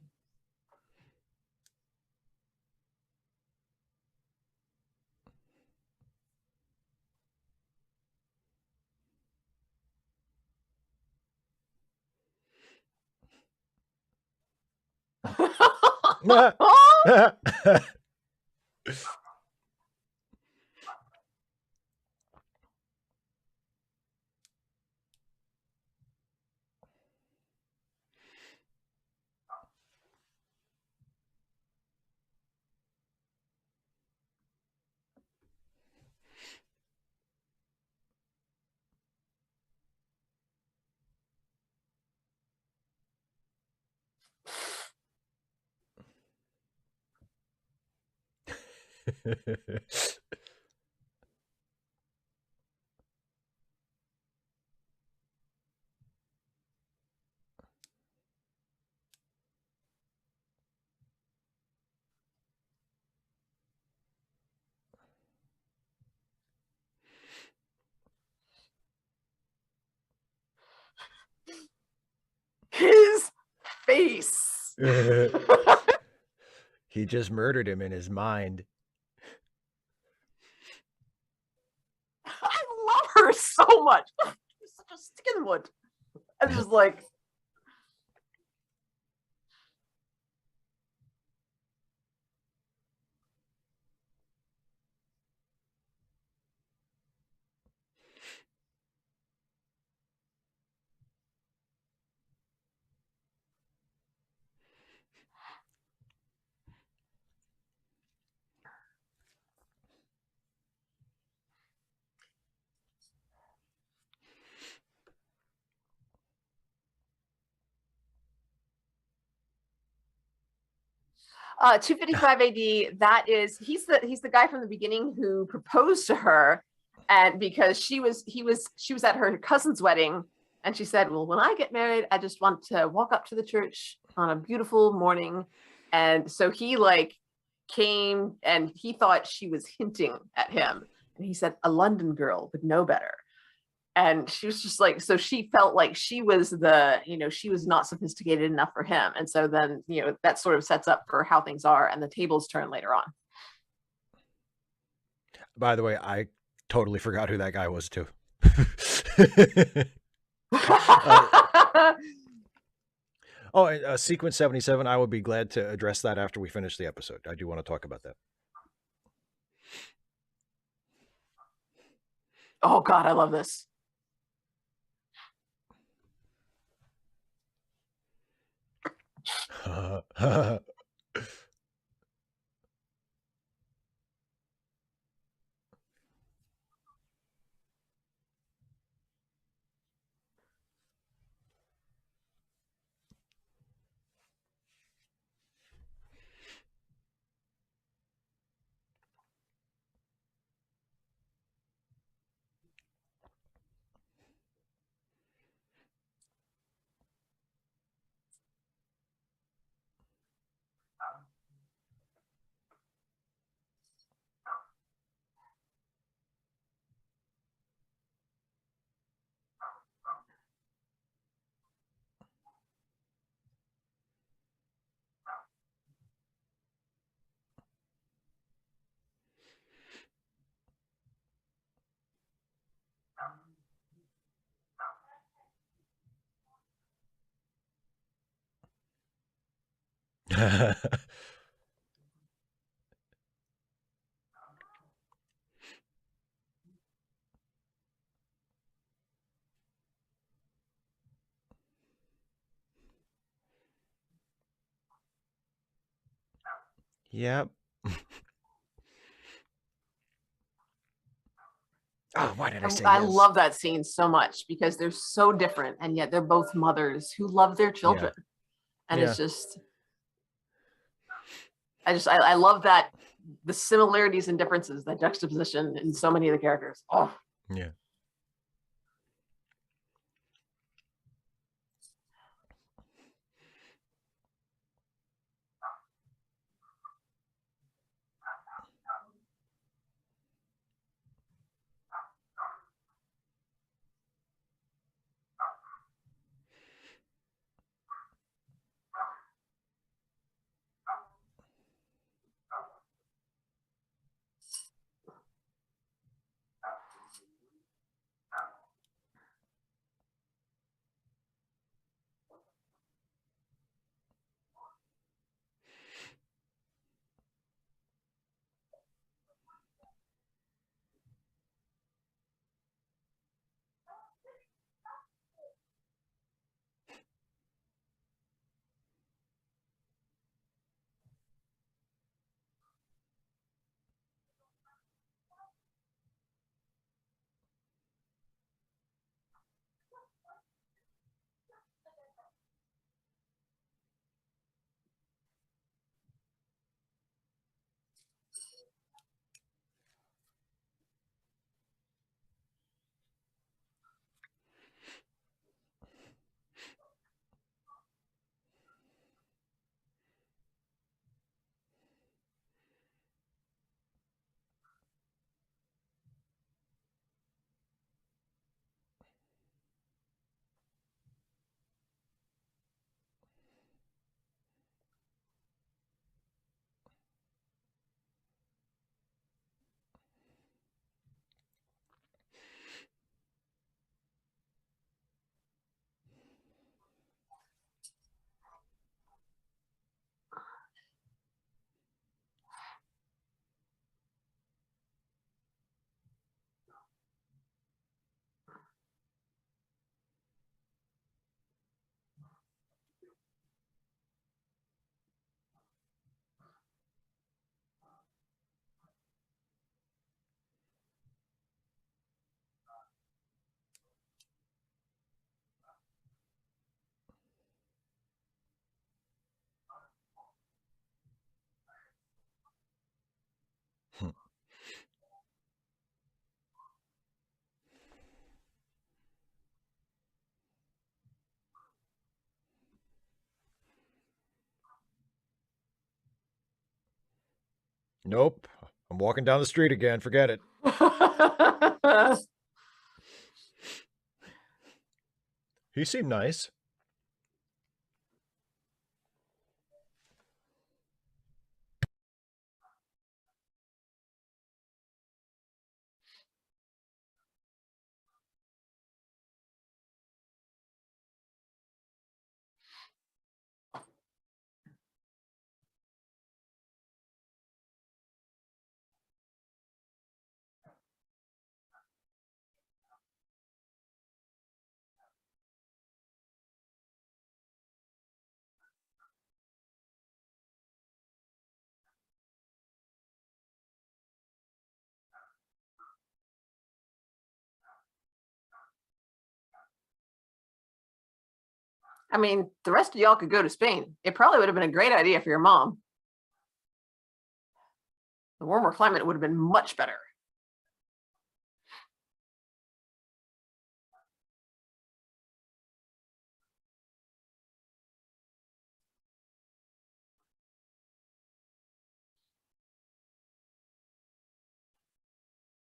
[SPEAKER 1] His face.
[SPEAKER 2] He just murdered him in his mind.
[SPEAKER 1] I love her so much. She's such a stick in the wood. I'm just like, uh, 255 AD. That is, he's the guy from the beginning who proposed to her, and because she was at her cousin's wedding, and she said, "Well, when I get married, I just want to walk up to the church on a beautiful morning," and so he like came and he thought she was hinting at him, and he said, "A London girl would know better." And she was just like, so she felt like she was she was not sophisticated enough for him, and so then that sort of sets up for how things are and the tables turn later on.
[SPEAKER 2] By the way, I totally forgot who that guy was too. Sequence 77, I would be glad to address that after we finish the episode. I do want to talk about that.
[SPEAKER 1] Oh God, I love this.
[SPEAKER 2] Yep. Oh, why did I say
[SPEAKER 1] I
[SPEAKER 2] yes?
[SPEAKER 1] love that scene so much because they're so different, and yet they're both mothers who love their children. And it's just, I love that, the similarities and differences, that juxtaposition in so many of the characters. Oh,
[SPEAKER 2] yeah. Nope. I'm walking down the street again. Forget it. He seemed nice.
[SPEAKER 1] I mean, the rest of y'all could go to Spain. It probably would have been a great idea for your mom. The warmer climate would have been much better.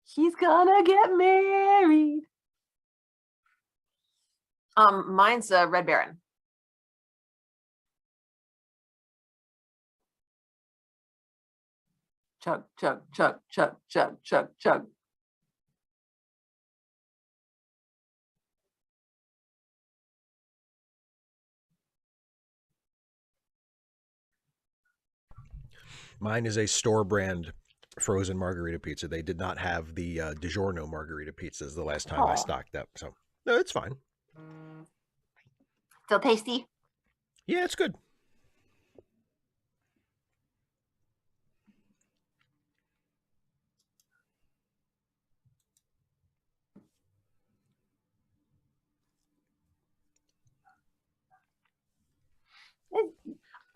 [SPEAKER 1] He's gonna get married. Mine's Red Baron. Chug, chug, chug, chug, chug, chug, chug.
[SPEAKER 2] Mine is a store brand frozen margarita pizza. They did not have the DiGiorno margarita pizzas the last time I stocked up. So, no, it's fine.
[SPEAKER 1] Still tasty?
[SPEAKER 2] Yeah, it's good.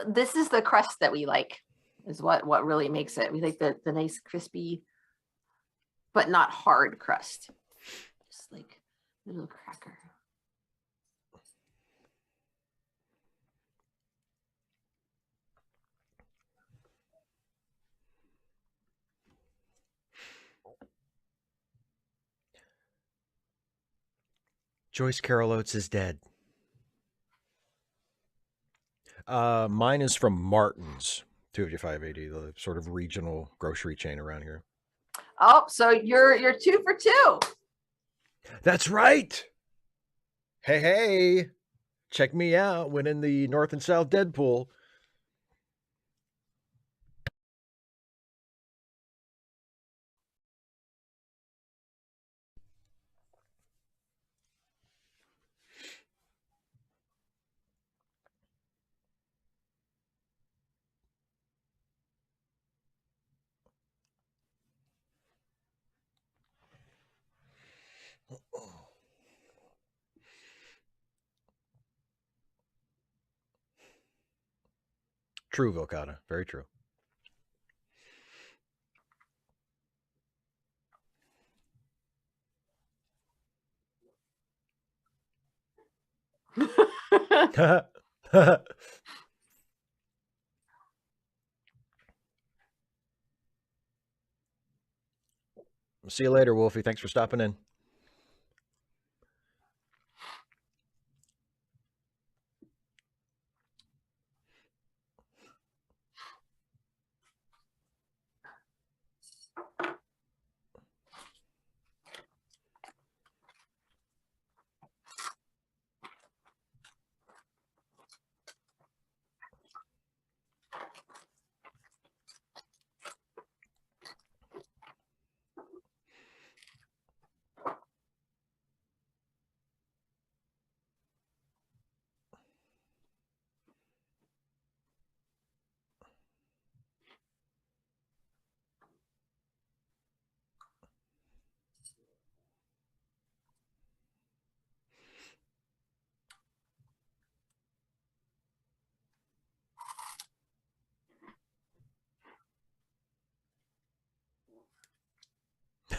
[SPEAKER 1] This is the crust that we like, is what really makes it. We like the nice crispy, but not hard crust. Just like a little cracker.
[SPEAKER 2] Joyce Carol Oates is dead. Mine is from Martin's, 25580, the sort of regional grocery chain around here.
[SPEAKER 1] Oh, so you're 2 for 2.
[SPEAKER 2] That's right. Hey, check me out. Winning the North and South Deadpool. True, Vilcata. Very true. See you later, Wolfie. Thanks for stopping in.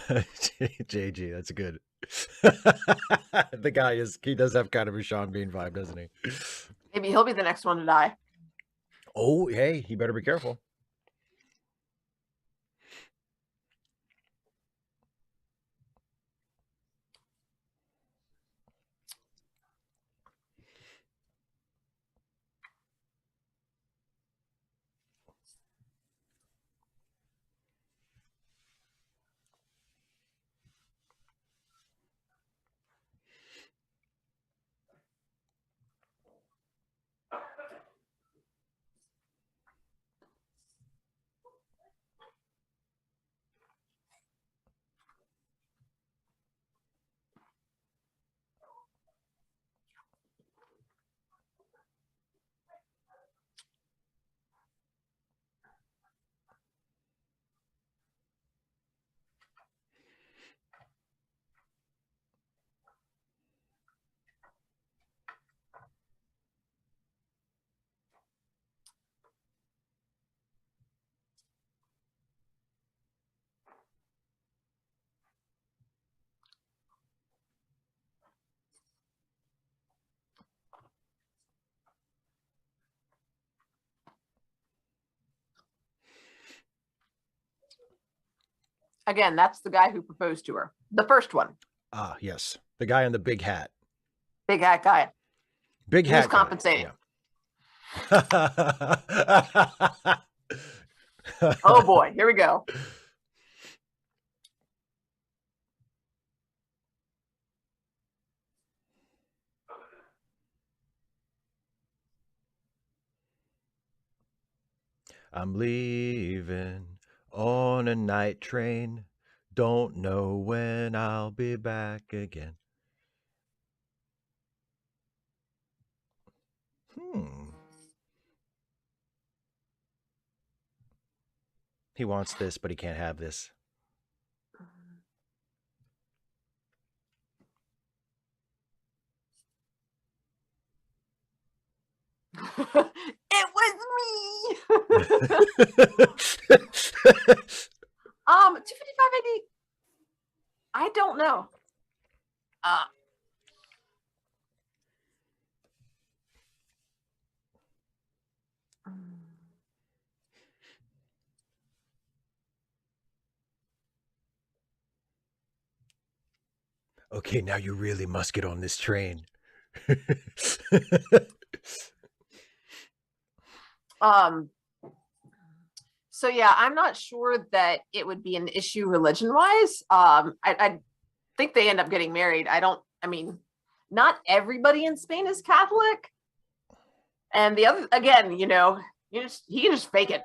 [SPEAKER 2] JG, that's good. The guy he does have kind of a Sean Bean vibe, doesn't he?
[SPEAKER 1] Maybe he'll be the next one to die.
[SPEAKER 2] Oh, hey, he better be careful.
[SPEAKER 1] Again, that's the guy who proposed to her. The first one.
[SPEAKER 2] Ah, yes. The guy in the big hat.
[SPEAKER 1] Big hat guy.
[SPEAKER 2] Big
[SPEAKER 1] He was
[SPEAKER 2] hat guy.
[SPEAKER 1] compensating.
[SPEAKER 2] Yeah.
[SPEAKER 1] Oh boy, here we go.
[SPEAKER 2] I'm leaving on a night train. Don't know when I'll be back again. He wants this, but he can't have this.
[SPEAKER 1] It was me. 255 AD. I don't know.
[SPEAKER 2] Okay, now you really must get on this train.
[SPEAKER 1] So yeah, I'm not sure that it would be an issue religion-wise. I think they end up getting married. I mean, not everybody in Spain is Catholic. And the other, again, he can just fake it.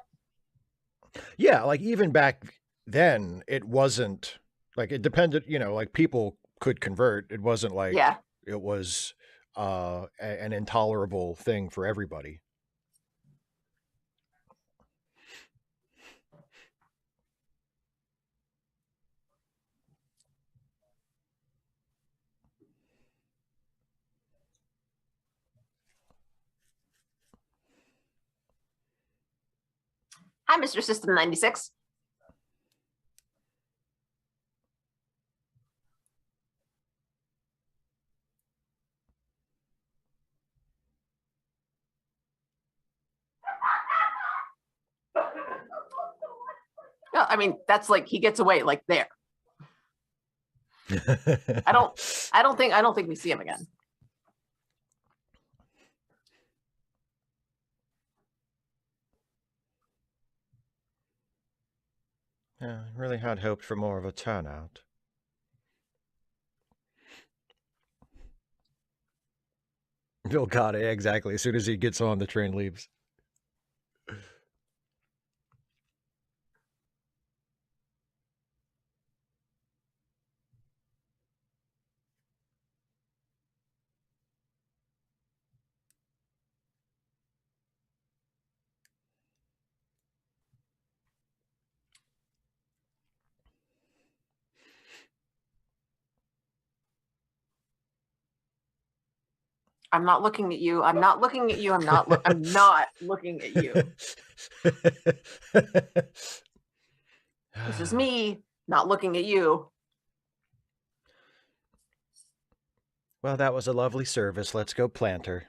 [SPEAKER 2] Yeah, like even back then, it wasn't like it depended, like people could convert. It wasn't like it was an intolerable thing for everybody.
[SPEAKER 1] Hi, Mr. System 96. No, I mean, that's like he gets away like there. I don't think we see him again.
[SPEAKER 2] Yeah, I really had hoped for more of a turnout. Bill got it, exactly. As soon as he gets on, the train leaves.
[SPEAKER 1] I'm not looking at you. I'm not looking at you. I'm not looking at you. This is me not looking at you.
[SPEAKER 2] Well, that was a lovely service. Let's go plant her.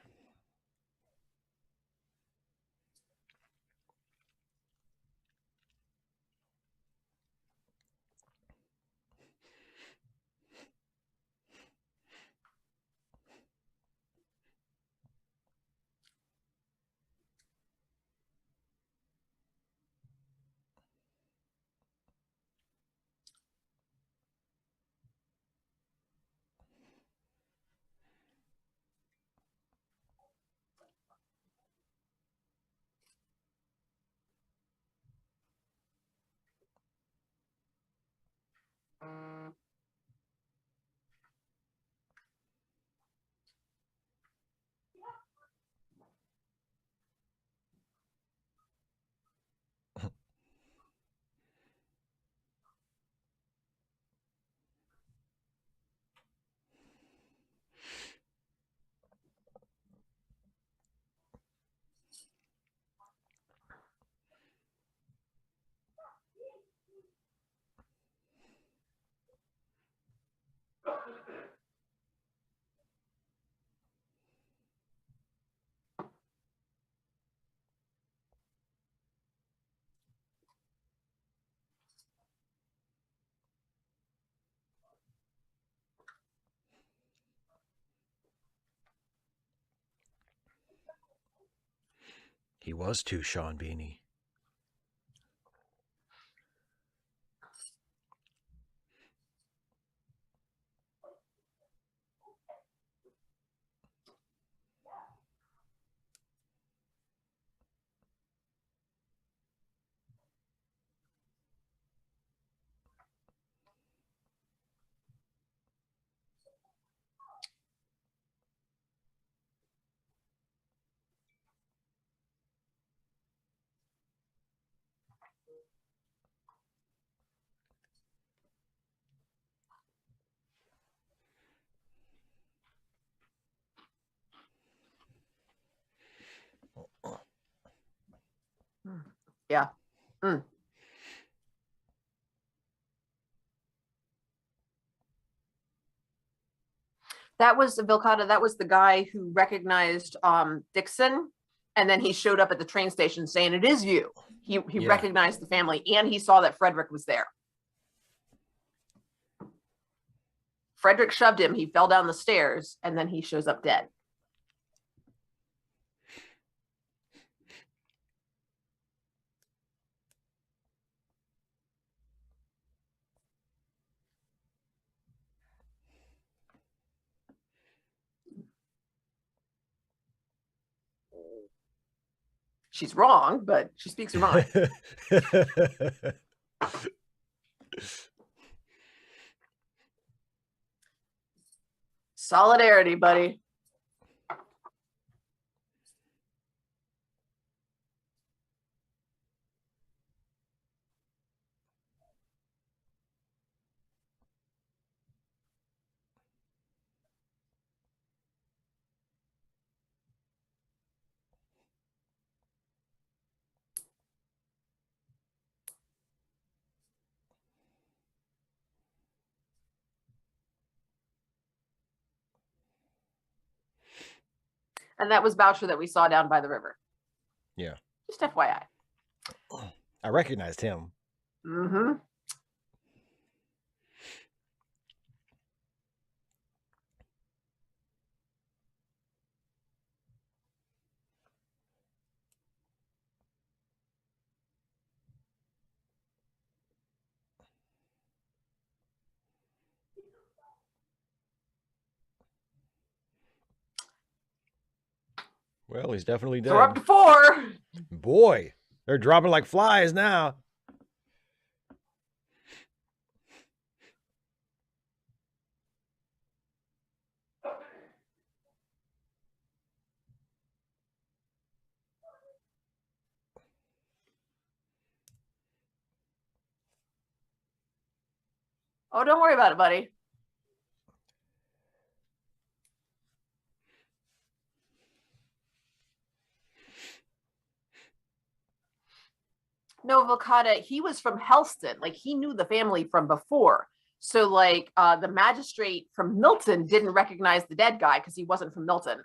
[SPEAKER 2] He was too, Sean Beanie.
[SPEAKER 1] Yeah. Mm. That was Vilcata. That was the guy who recognized Dixon, and then he showed up at the train station saying, "It is you." He recognized the family, and he saw that Frederick was there. Frederick shoved him. He fell down the stairs, and then he shows up dead. She's wrong, but she speaks her mind. Solidarity, buddy. And that was Boucher that we saw down by the river.
[SPEAKER 2] Yeah.
[SPEAKER 1] Just FYI.
[SPEAKER 2] I recognized him.
[SPEAKER 1] Mm-hmm.
[SPEAKER 2] Well, he's definitely dead.
[SPEAKER 1] So we're up to 4.
[SPEAKER 2] Boy, they're dropping like flies now.
[SPEAKER 1] Oh, don't worry about it, buddy. No, Vilcata, he was from Helston. Like, he knew the family from before. So, like, the magistrate from Milton didn't recognize the dead guy because he wasn't from Milton.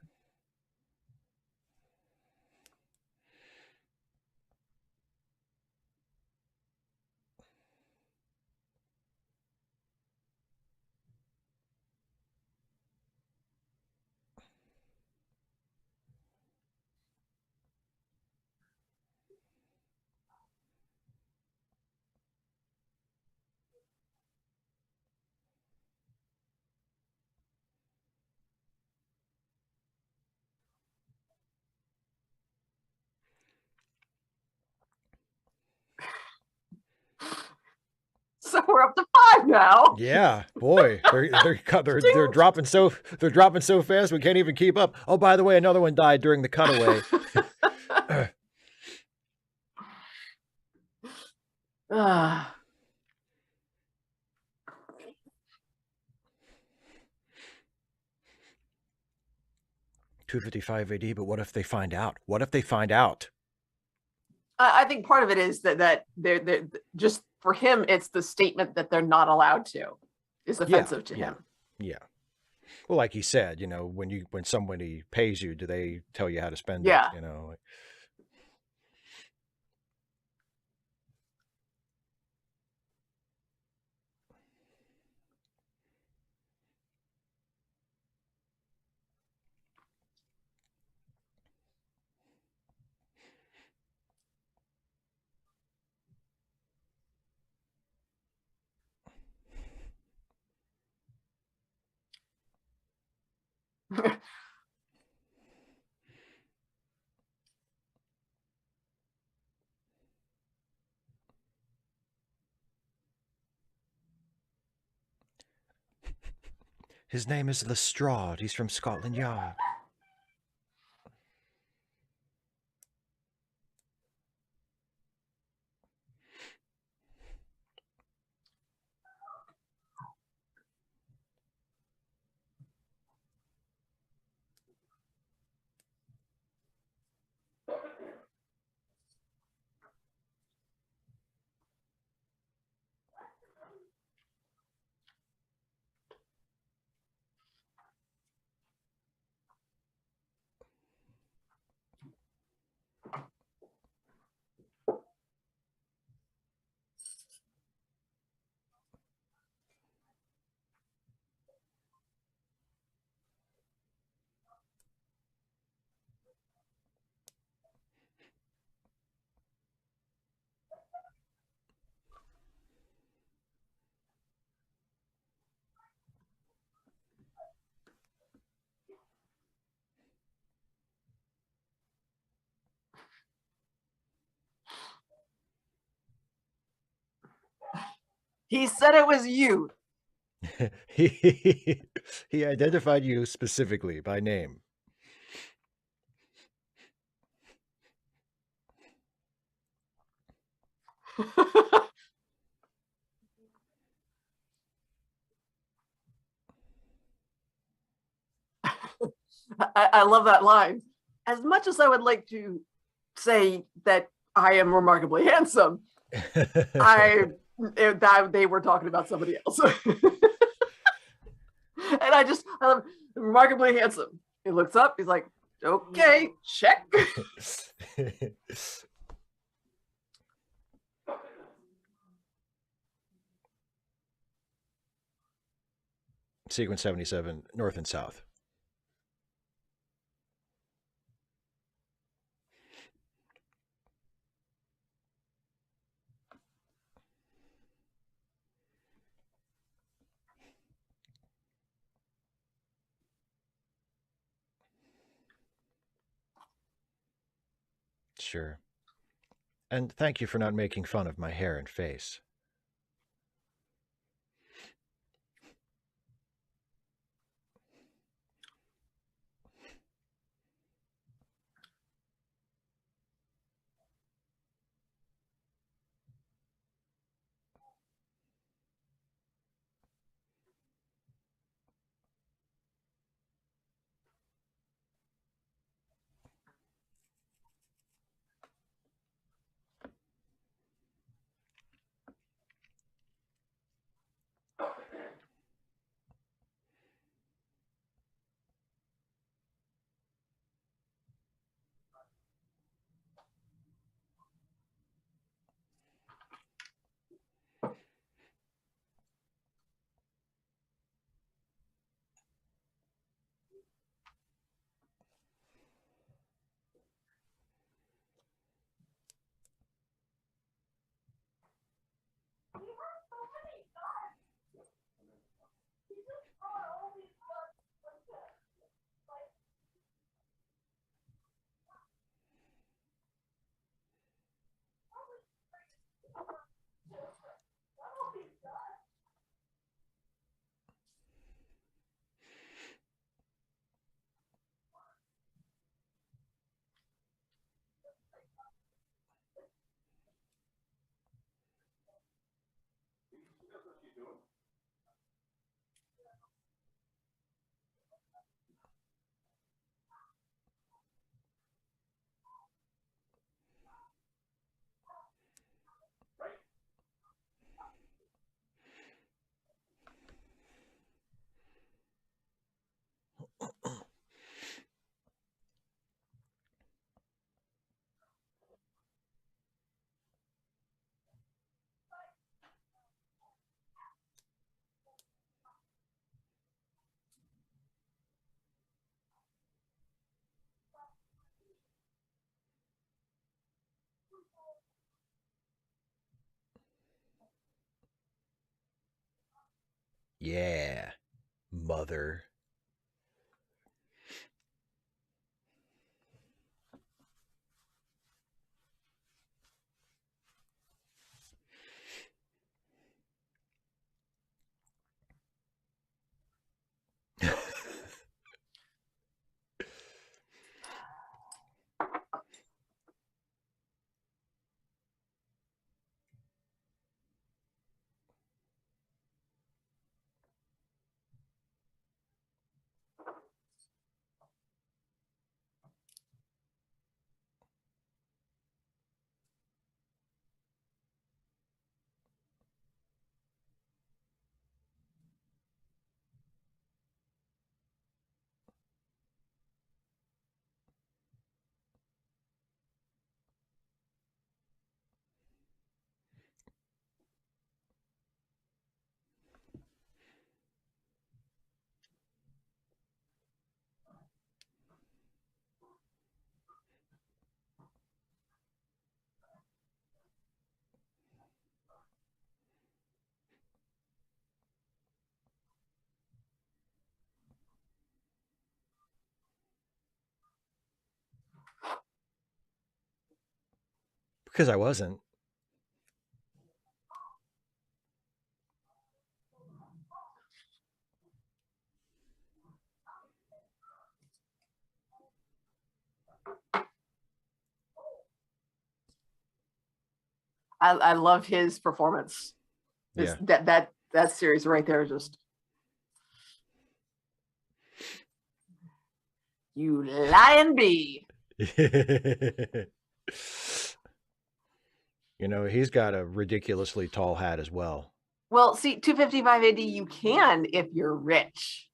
[SPEAKER 1] So we're up to 5 now.
[SPEAKER 2] Yeah, boy, they're dropping so fast we can't even keep up. Oh, by the way, another one died during the cutaway. 255 AD, but what if they find out? What if they find out?
[SPEAKER 1] I think part of it is that they're just, for him, it's the statement that they're not allowed to is offensive to him.
[SPEAKER 2] Yeah. Well, like he said, you know, when somebody pays you, do they tell you how to spend
[SPEAKER 1] Yeah.
[SPEAKER 2] it? You know. His name is Lestrade. He's from Scotland Yard.
[SPEAKER 1] He said it was you.
[SPEAKER 2] He identified you specifically by name.
[SPEAKER 1] I love that line. As much as I would like to say that I am remarkably handsome, they were talking about somebody else. And I love remarkably handsome. He looks up, he's like, okay, check.
[SPEAKER 2] Sequence 77, north and south. Sure. And thank you for not making fun of my hair and face. Yeah, mother. Because I wasn't.
[SPEAKER 1] I love his performance.
[SPEAKER 2] Yeah.
[SPEAKER 1] That series right there, just you lying bee.
[SPEAKER 2] You know, he's got a ridiculously tall hat as well.
[SPEAKER 1] Well, see, 255 AD, you can if you're rich.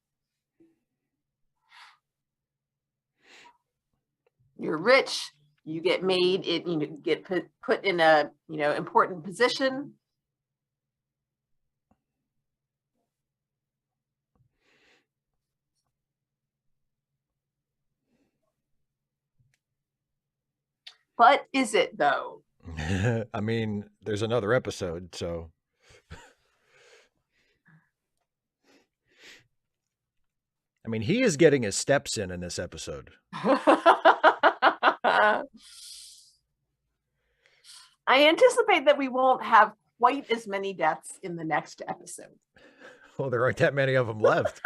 [SPEAKER 1] You're rich, you get made it, you know, get put in a, you know, important position. But is it though?
[SPEAKER 2] I mean, there's another episode, so. I mean, he is getting his steps in this episode.
[SPEAKER 1] I anticipate that we won't have quite as many deaths in the next episode.
[SPEAKER 2] Well, there aren't that many of them left.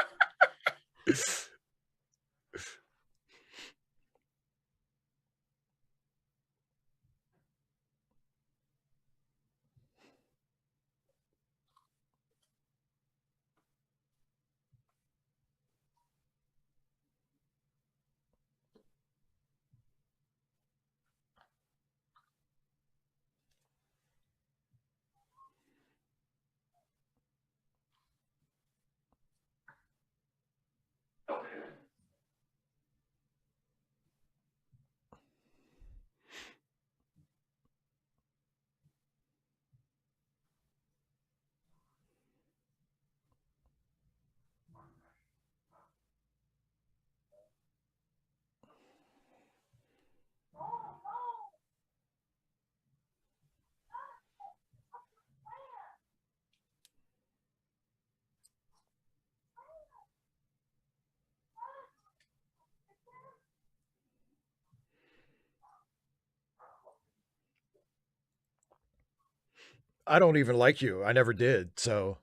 [SPEAKER 2] I don't even like you. I never did, so.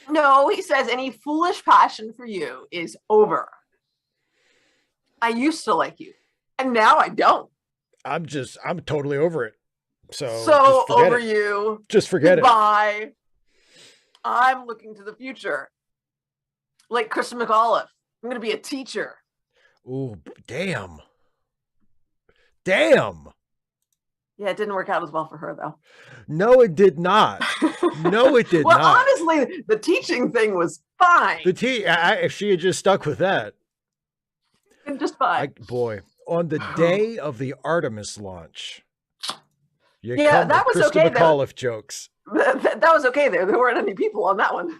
[SPEAKER 1] No, he says any foolish passion for you is over. I used to like you, and now I don't.
[SPEAKER 2] I'm totally over it.
[SPEAKER 1] So over you.
[SPEAKER 2] Just forget
[SPEAKER 1] Goodbye. I'm looking to the future. Like Kristen McAuliffe. I'm going to be a teacher.
[SPEAKER 2] Ooh, damn. Damn.
[SPEAKER 1] Yeah, it didn't work out as well for her, though.
[SPEAKER 2] No, it did not. No, it did
[SPEAKER 1] well,
[SPEAKER 2] not.
[SPEAKER 1] Well, honestly, the teaching thing was fine.
[SPEAKER 2] If she had just stuck with that.
[SPEAKER 1] Just fine.
[SPEAKER 2] Boy, on the day of the Artemis launch,
[SPEAKER 1] that was
[SPEAKER 2] Kristen McAuliffe jokes.
[SPEAKER 1] That was okay there. There weren't any people on that one.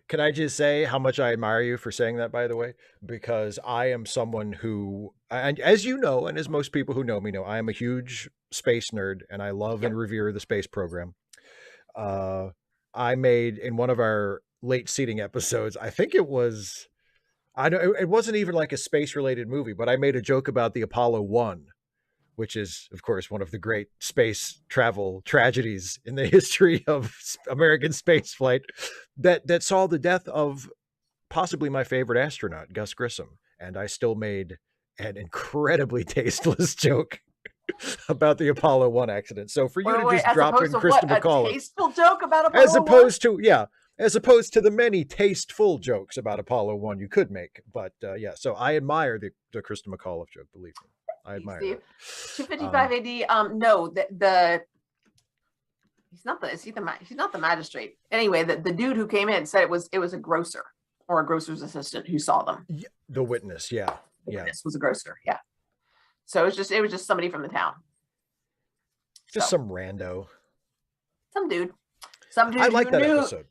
[SPEAKER 2] Can I just say how much I admire you for saying that, by the way? Because I am someone who, and as you know, and as most people who know me know, I am a huge space nerd, and I love and revere the space program. I made, in one of our late seating episodes, I think it was, I know it wasn't even like a space-related movie, but I made a joke about the Apollo 1, which is, of course, one of the great space travel tragedies in the history of American spaceflight, that saw the death of possibly my favorite astronaut, Gus Grissom. And I still made an incredibly tasteless joke about the Apollo 1 accident. So for you to just drop in Kristen McAuliffe.
[SPEAKER 1] A tasteful joke about Apollo 1?
[SPEAKER 2] As opposed to the many tasteful jokes about Apollo 1 you could make. But yeah, so I admire the Kristen McAuliffe joke, believe me. I admire it.
[SPEAKER 1] 255 AD. No, he's not the magistrate. Anyway, the dude who came in said it was a grocer or a grocer's assistant who saw them.
[SPEAKER 2] Yeah, the witness, yeah.
[SPEAKER 1] Witness was a grocer, yeah. So it was just somebody from the town.
[SPEAKER 2] Just some rando.
[SPEAKER 1] Some dude. I
[SPEAKER 2] like that episode.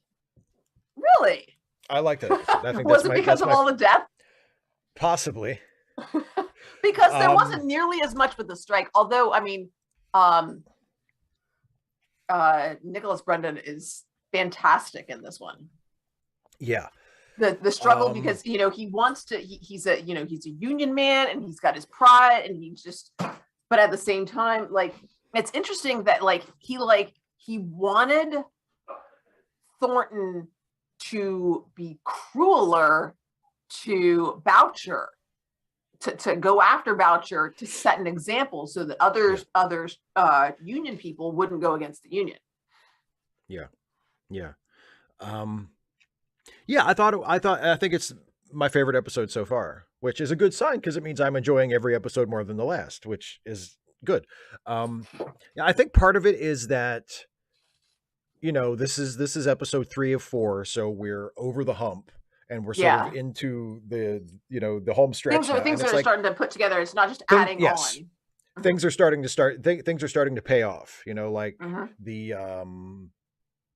[SPEAKER 1] Really?
[SPEAKER 2] I like that episode. I think
[SPEAKER 1] was it because of all the death?
[SPEAKER 2] Possibly.
[SPEAKER 1] Because there wasn't nearly as much with the strike. Although, I mean, Nicholas Brendan is fantastic in this one.
[SPEAKER 2] Yeah.
[SPEAKER 1] The struggle, because he wants to. He's a union man, and he's got his pride, and he's just but at the same time, like, it's interesting that like he wanted Thornton to be crueler to Boucher, to go after Boucher, to set an example so that others Union people wouldn't go against the Union.
[SPEAKER 2] Yeah. I think it's my favorite episode so far, which is a good sign because it means I'm enjoying every episode more than the last, which is good. I think part of it is that, this is episode 3 of 4, so we're over the hump and we're sort of into the home stretch.
[SPEAKER 1] Things are starting to put together. It's not just adding on.
[SPEAKER 2] Things are starting to pay off.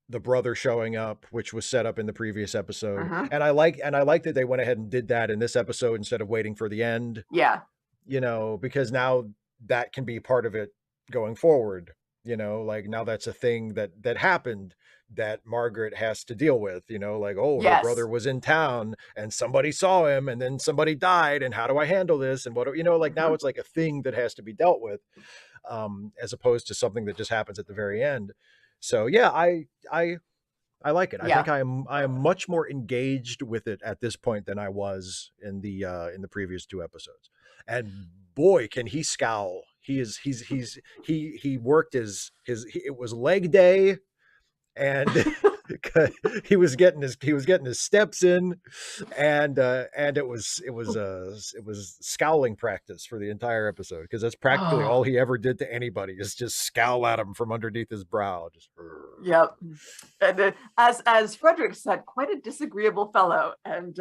[SPEAKER 2] The brother showing up, which was set up in the previous episode. And I like that they went ahead and did that in this episode instead of waiting for the end.
[SPEAKER 1] Yeah.
[SPEAKER 2] Because now that can be part of it going forward. Like now that's a thing that happened that Margaret has to deal with, her brother was in town and somebody saw him and then somebody died. And how do I handle this? And what, now it's like a thing that has to be dealt with, as opposed to something that just happens at the very end. So yeah, I like it. I think I am much more engaged with it at this point than I was in the previous 2 episodes. And boy, can he scowl. He worked it was leg day, and he was getting his steps in, and it was scowling practice for the entire episode, because that's practically all he ever did to anybody, is just scowl at him from underneath his brow. Just
[SPEAKER 1] yep. And as Frederick said, quite a disagreeable fellow. And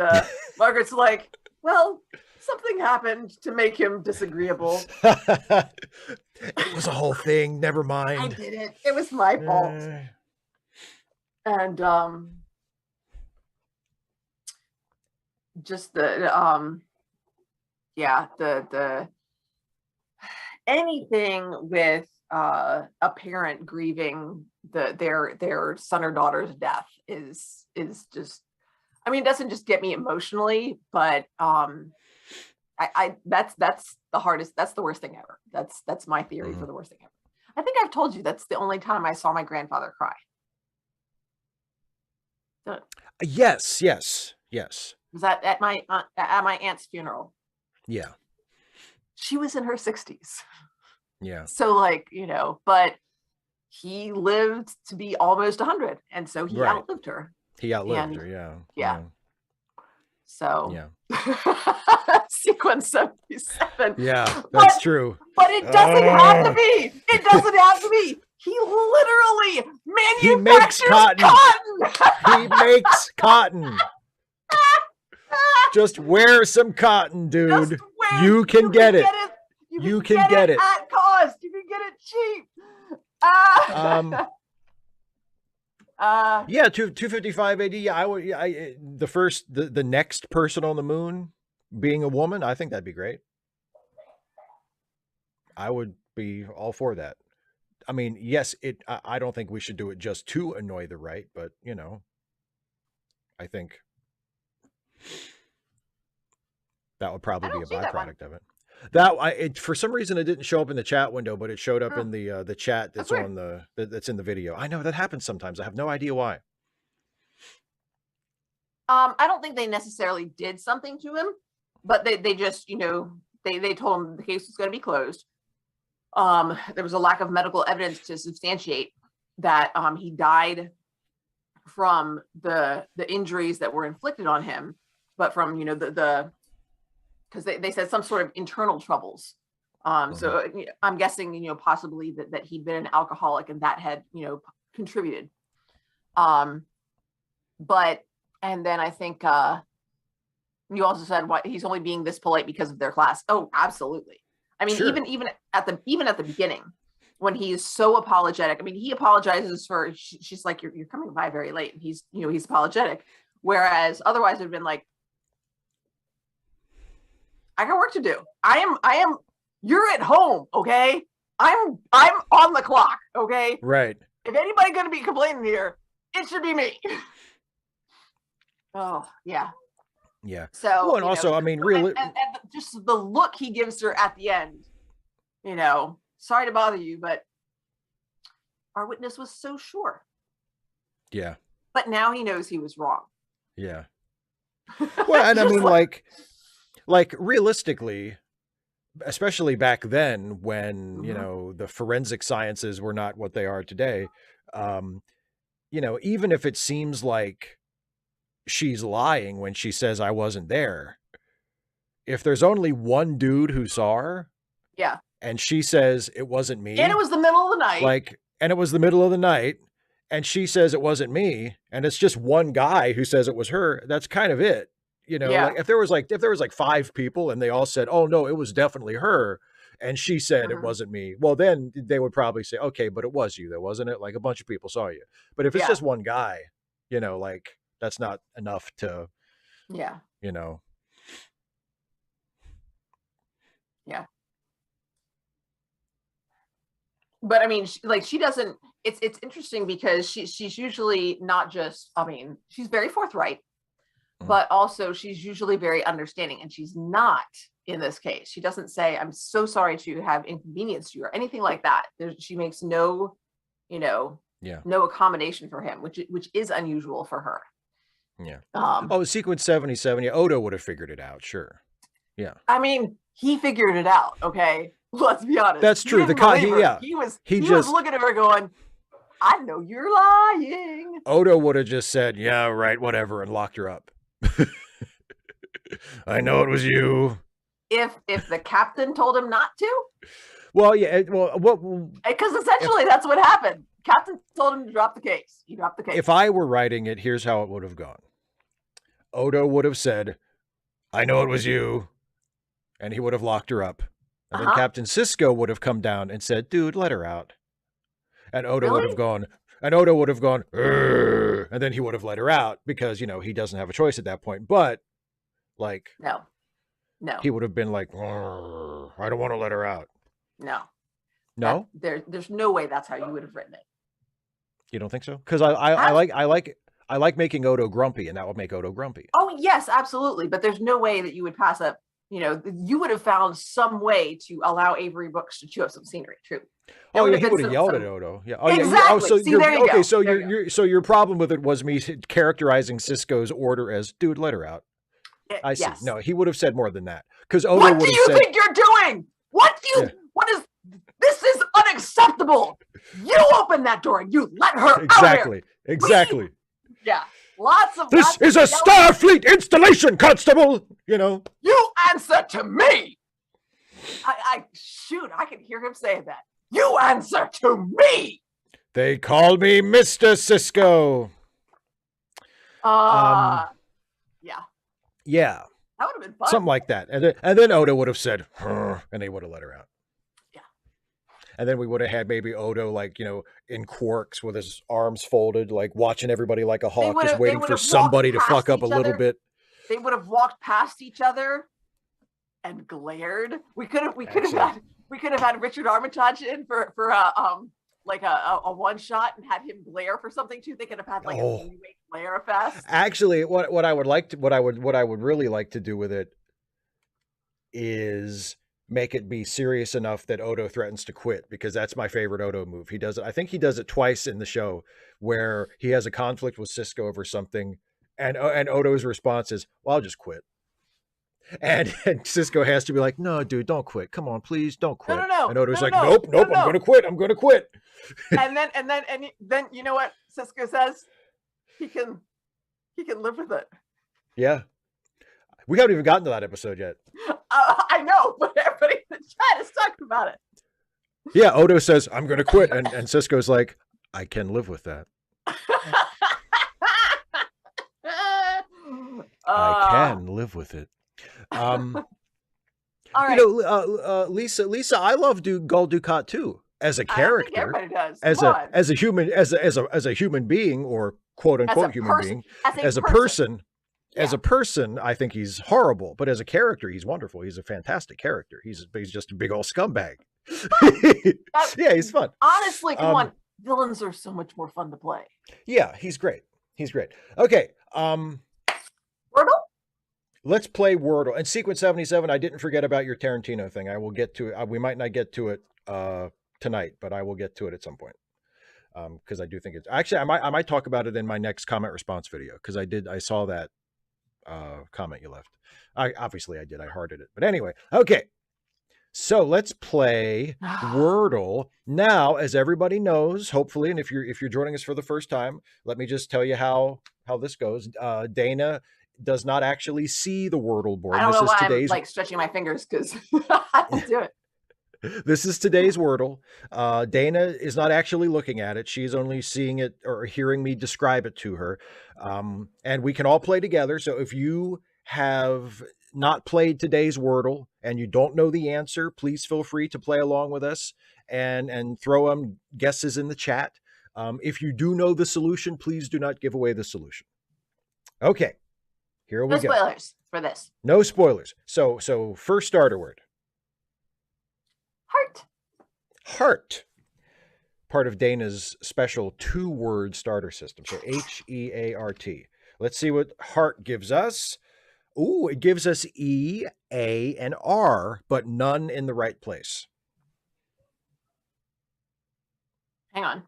[SPEAKER 1] Margaret's like, well, something happened to make him disagreeable.
[SPEAKER 2] It was a whole thing. Never mind.
[SPEAKER 1] I did it. It was my fault. And just the anything with a parent grieving their son or daughter's death is just, I mean, it doesn't just get me emotionally, but I that's the hardest, that's the worst thing ever. That's my theory for the worst thing ever. I think I've told you that's the only time I saw my grandfather cry.
[SPEAKER 2] Yes.
[SPEAKER 1] Was that at my aunt's funeral?
[SPEAKER 2] Yeah.
[SPEAKER 1] She was in her 60s.
[SPEAKER 2] Yeah.
[SPEAKER 1] So but he lived to be almost 100, and so he outlived her.
[SPEAKER 2] He outlived her,
[SPEAKER 1] yeah. So sequence 77.
[SPEAKER 2] Yeah, that's true.
[SPEAKER 1] But it doesn't have to be. It doesn't have to be. He literally manufactures cotton.
[SPEAKER 2] He makes cotton. Just wear some cotton, dude. You can get it. You can get it
[SPEAKER 1] at cost. You can get it cheap.
[SPEAKER 2] Yeah, 255 AD. Yeah, the next person on the moon being a woman, I think that'd be great. I would be all for that. I mean, yes, I don't think we should do it just to annoy the right, but I think that would probably be a byproduct of it. For some reason it didn't show up in the chat window, but it showed up in the chat that's that's in the video. I know that happens sometimes. I have no idea why.
[SPEAKER 1] I don't think they necessarily did something to him, but they just, they told him the case was going to be closed. There was a lack of medical evidence to substantiate that he died from the injuries that were inflicted on him, but from because they said some sort of internal troubles. So I'm guessing possibly that he'd been an alcoholic and that had contributed. But and then I think you also said he's only being this polite because of their class. Oh, absolutely. I mean, sure. even at the beginning, when he's so apologetic. I mean, he apologizes for. She's like, "You're coming by very late." And he's apologetic, whereas otherwise it'd been like, "I got work to do. I am. You're at home, okay? I'm on the clock, okay?
[SPEAKER 2] Right.
[SPEAKER 1] If anybody's gonna be complaining here, it should be me." Oh yeah.
[SPEAKER 2] Yeah.
[SPEAKER 1] So,
[SPEAKER 2] and also, I mean, really,
[SPEAKER 1] and just the look he gives her at the end, sorry to bother you, but our witness was so sure.
[SPEAKER 2] Yeah.
[SPEAKER 1] But now he knows he was wrong.
[SPEAKER 2] Yeah. Well, and I mean, like realistically, especially back then when, the forensic sciences were not what they are today, even if it seems like she's lying when she says I wasn't there, if there's only one dude who saw her,
[SPEAKER 1] yeah,
[SPEAKER 2] and she says it wasn't me,
[SPEAKER 1] and it was the middle of the night,
[SPEAKER 2] and it was the middle of the night, and she says it wasn't me, and it's just one guy who says it was her, that's kind of it. Like if there was like 5 people and they all said, oh no, it was definitely her, and she said it wasn't me, well, then they would probably say, okay, but it was you though, wasn't it? Like a bunch of people saw you. But if it's just one guy, like that's not enough to,
[SPEAKER 1] yeah. But I mean, she doesn't, it's interesting because she's usually not just, I mean, she's very forthright, but also she's usually very understanding, and she's not in this case. She doesn't say, I'm so sorry to have inconvenienced you or anything like that. She makes no, no accommodation for him, which is unusual for her.
[SPEAKER 2] Yeah. Sequence 77. Yeah, Odo would have figured it out. Sure. Yeah.
[SPEAKER 1] I mean, he figured it out. Okay. Let's be honest.
[SPEAKER 2] That's true.
[SPEAKER 1] He was looking at her going, I know you're lying.
[SPEAKER 2] Odo would have just said, yeah, right, whatever, and locked her up. I know it was you.
[SPEAKER 1] If the captain told him not to?
[SPEAKER 2] Well, yeah. Well,
[SPEAKER 1] because essentially that's what happened. Captain told him to drop the case. He dropped the case.
[SPEAKER 2] If I were writing it, here's how it would have gone. Odo would have said, I know it was you. And he would have locked her up. And then Captain Sisko would have come down and said, dude, let her out. And Odo would have gone, Urgh! And then he would have let her out because, he doesn't have a choice at that point. But like,
[SPEAKER 1] no,
[SPEAKER 2] he would have been like, I don't want to let her out.
[SPEAKER 1] No, there's no way that's how you would have written it.
[SPEAKER 2] You don't think so? Because I like making Odo grumpy, and that would make Odo grumpy.
[SPEAKER 1] Oh yes, absolutely. But there's no way that you would pass up. You would have found some way to allow Avery Brooks to chew up some scenery. True.
[SPEAKER 2] Oh yeah, he would have yelled at Odo. Yeah. Oh,
[SPEAKER 1] exactly.
[SPEAKER 2] Yeah. So your problem with it was me characterizing Sisko's order as, dude, let her out. I see. Yes. No, he would have said more than that. Because Odo
[SPEAKER 1] what do you think you're doing? What this is unacceptable. You open that door and you let her out here.
[SPEAKER 2] Exactly.
[SPEAKER 1] Yeah.
[SPEAKER 2] This is a Starfleet installation, Constable. You
[SPEAKER 1] answer to me. I can hear him saying that. You answer to me.
[SPEAKER 2] They call me Mr. Sisko.
[SPEAKER 1] Yeah.
[SPEAKER 2] Yeah.
[SPEAKER 1] That would have been fun.
[SPEAKER 2] Something like that. And then Odo would have said, and they would have let her out.
[SPEAKER 1] Yeah.
[SPEAKER 2] And then we would have had maybe Odo, in Quarks with his arms folded, watching everybody like a hawk, just waiting for somebody to fuck up a little bit.
[SPEAKER 1] They would have walked past each other and glared. We could have had Richard Armitage in for a one shot and had him glare for something too. They could have had a 3-way glare fest.
[SPEAKER 2] Actually, what I would really like to do with it is make it be serious enough that Odo threatens to quit, because that's my favorite Odo move. He does it. I think he does it twice in the show where he has a conflict with Sisko over something, and Odo's response is, "Well, I'll just quit." And Sisko has to be like, "No, dude, don't quit. Come on, please, don't quit."
[SPEAKER 1] No.
[SPEAKER 2] And Odo's "Nope, I'm going to quit. I'm going to quit."
[SPEAKER 1] And then you know what Sisko says? He can live with it.
[SPEAKER 2] Yeah. We haven't even gotten to that episode yet.
[SPEAKER 1] I know, but everybody in the chat is talking about it.
[SPEAKER 2] Yeah, Odo says, "I'm going to quit." And Sisko's like, "I can live with that." I can live with it. All right. Lisa, I love Gul Dukat too as a character.
[SPEAKER 1] I think everybody does.
[SPEAKER 2] As a human being, or quote unquote human being, as a person. Yeah. As a person, I think he's horrible, but as a character, he's wonderful. He's a fantastic character. He's just a big old scumbag. Yeah, he's fun.
[SPEAKER 1] Honestly, come on. Villains are so much more fun to play.
[SPEAKER 2] Yeah, he's great. Okay.
[SPEAKER 1] Wordle?
[SPEAKER 2] let's play Wordle. And Sequence 77, I didn't forget about your Tarantino thing. I will get to it. We might not get to it tonight, but I will get to it at some point. Because I do think it's actually I might talk about it in my next comment response video, because I saw that comment you left. Obviously I did. I hearted it. But anyway, okay. So let's play Wordle. Now, as everybody knows, hopefully, and if you're joining us for the first time, let me just tell you how this goes. Dana does not actually see the Wordle board.
[SPEAKER 1] I don't know why I'm like stretching my fingers, because I don't do it.
[SPEAKER 2] This is today's Wordle. Dana is not actually looking at it. She's only seeing it or hearing me describe it to her. And we can all play together. So if you have not played today's Wordle and you don't know the answer, please feel free to play along with us and throw guesses in the chat. If you do know the solution, please do not give away the solution. Okay, here we go.
[SPEAKER 1] No spoilers for this.
[SPEAKER 2] No spoilers. So first starter word.
[SPEAKER 1] Heart.
[SPEAKER 2] Heart. Part of Dana's special 2-word starter system. So H-E-A-R-T. Let's see what heart gives us. Ooh, it gives us E, A, and R, but none in the right place.
[SPEAKER 1] Hang on.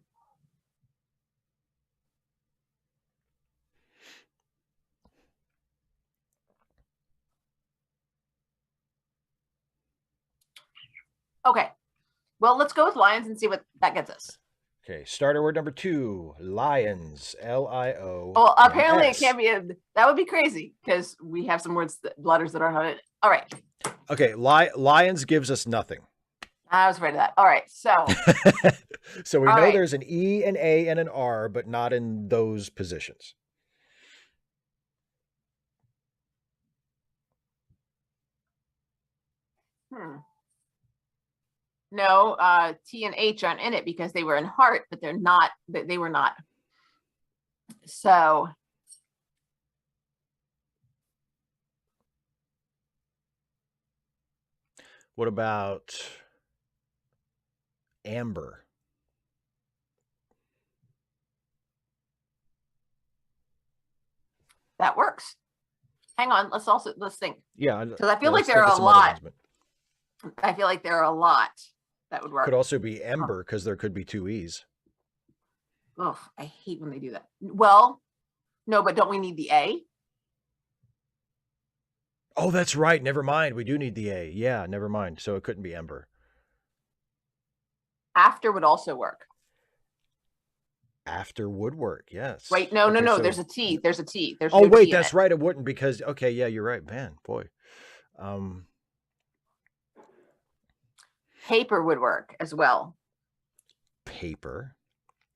[SPEAKER 1] Okay. Well, let's go with lions and see what that gets us.
[SPEAKER 2] Okay, starter word number 2, lions, L-I-O.
[SPEAKER 1] Well, apparently it can't be that would be crazy, because we have some letters that aren't on it. All right.
[SPEAKER 2] Okay, lions gives us nothing.
[SPEAKER 1] I was afraid of that. All right, so.
[SPEAKER 2] So we know there's an E, an A, and an R, but not in those positions.
[SPEAKER 1] No, T and H aren't in it because they were in heart, but they're not. They were not. So.
[SPEAKER 2] What about amber?
[SPEAKER 1] That works. Hang on. Let's think.
[SPEAKER 2] Yeah.
[SPEAKER 1] Because I feel like there are a lot. I feel like there are a lot that would work.
[SPEAKER 2] Could also be ember, because there could be 2 E's.
[SPEAKER 1] Oh, I hate when they do that. Well, no, but don't we need the A?
[SPEAKER 2] Oh, that's right. Never mind. We do need the A. Yeah, never mind. So it couldn't be ember.
[SPEAKER 1] After would also work.
[SPEAKER 2] After would work, yes.
[SPEAKER 1] Wait, no. There's a T. There's a T. There's
[SPEAKER 2] no wait, that's right. It wouldn't, because okay, yeah, you're right, man. Boy.
[SPEAKER 1] Paper would work as well.
[SPEAKER 2] Paper.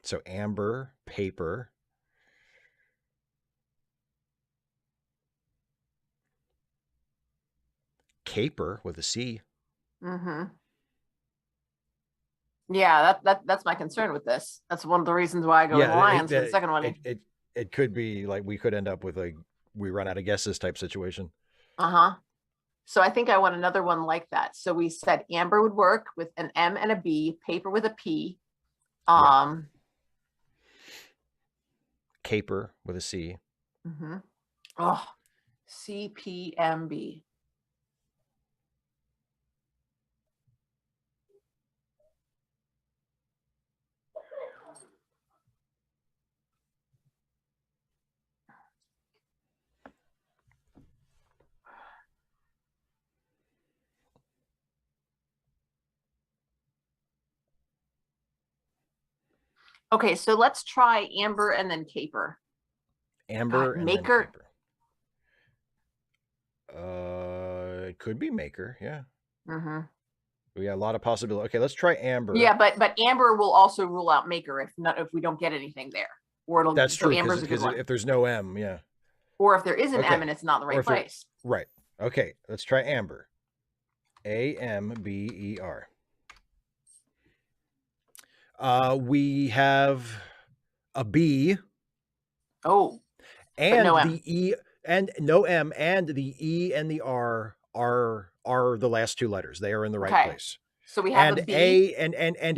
[SPEAKER 2] So amber, paper. Caper with a C.
[SPEAKER 1] Mm-hmm. Yeah, that's my concern with this. That's one of the reasons why I go with lions for the second one.
[SPEAKER 2] It could be like we could end up with we run out of guesses type situation.
[SPEAKER 1] So I think I want another one like that. So we said amber would work with an M and a B, paper with a P.
[SPEAKER 2] Caper with a C.
[SPEAKER 1] Oh, CPMB. Okay, so let's try amber and then caper.
[SPEAKER 2] Amber and
[SPEAKER 1] maker.
[SPEAKER 2] Then caper. It could be maker, yeah. We got a lot of possibility. Okay, let's try amber.
[SPEAKER 1] Yeah, but amber will also rule out maker if we don't get anything there. Or it'll,
[SPEAKER 2] that's true, because if there's no M, yeah.
[SPEAKER 1] Or if there is an M and it's not in the right place.
[SPEAKER 2] Right. Okay, let's try amber. A-M-B-E-R. We have a B.
[SPEAKER 1] Oh.
[SPEAKER 2] And
[SPEAKER 1] no
[SPEAKER 2] the E and no M, and the E and the R are the last 2 letters. They are in the right place.
[SPEAKER 1] So we have
[SPEAKER 2] and
[SPEAKER 1] a B.
[SPEAKER 2] And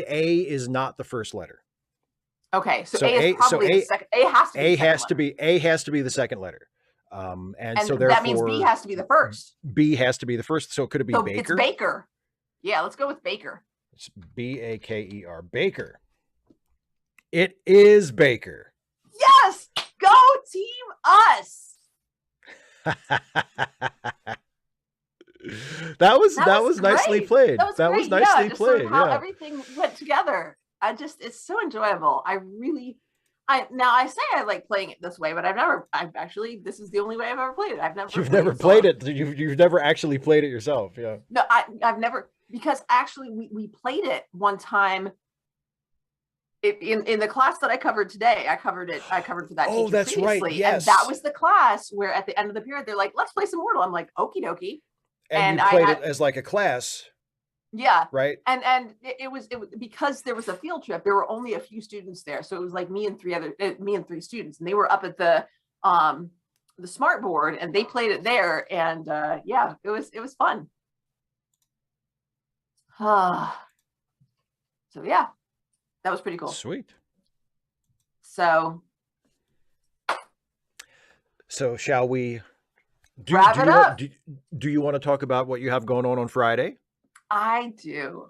[SPEAKER 2] A is not the first letter.
[SPEAKER 1] Okay, so A is probably the second. A has to be
[SPEAKER 2] A has to be the second letter. And so
[SPEAKER 1] that means B
[SPEAKER 2] therefore
[SPEAKER 1] has to be the first.
[SPEAKER 2] B has to be the first. So could it be
[SPEAKER 1] So
[SPEAKER 2] Baker?
[SPEAKER 1] it's Baker. Yeah, let's go with Baker.
[SPEAKER 2] It's Baker. Baker. It is Baker.
[SPEAKER 1] Yes! Go team us!
[SPEAKER 2] That was nicely played.
[SPEAKER 1] That was nicely
[SPEAKER 2] played.
[SPEAKER 1] Sort of how everything went together. It's so enjoyable. Now I say I like playing it this way, but this is the only way I've ever played it.
[SPEAKER 2] You've never played it. You've never actually played it yourself. Yeah.
[SPEAKER 1] No, I've never, because actually we played it one time. In the class that I covered today, I covered for that.
[SPEAKER 2] Oh, that's right. Yes.
[SPEAKER 1] And that was the class where at the end of the period, they're like, let's play some Wordle. I'm like, okie dokie.
[SPEAKER 2] And you played it as like a class.
[SPEAKER 1] Yeah.
[SPEAKER 2] Right.
[SPEAKER 1] And it was because there was a field trip, there were only a few students there. So it was like me and three students, and they were up at the smart board, and they played it there. And yeah, it was fun. So yeah. That was pretty cool.
[SPEAKER 2] Sweet.
[SPEAKER 1] So
[SPEAKER 2] shall we
[SPEAKER 1] wrap it up?
[SPEAKER 2] Do you want to talk about what you have going on Friday?
[SPEAKER 1] I do.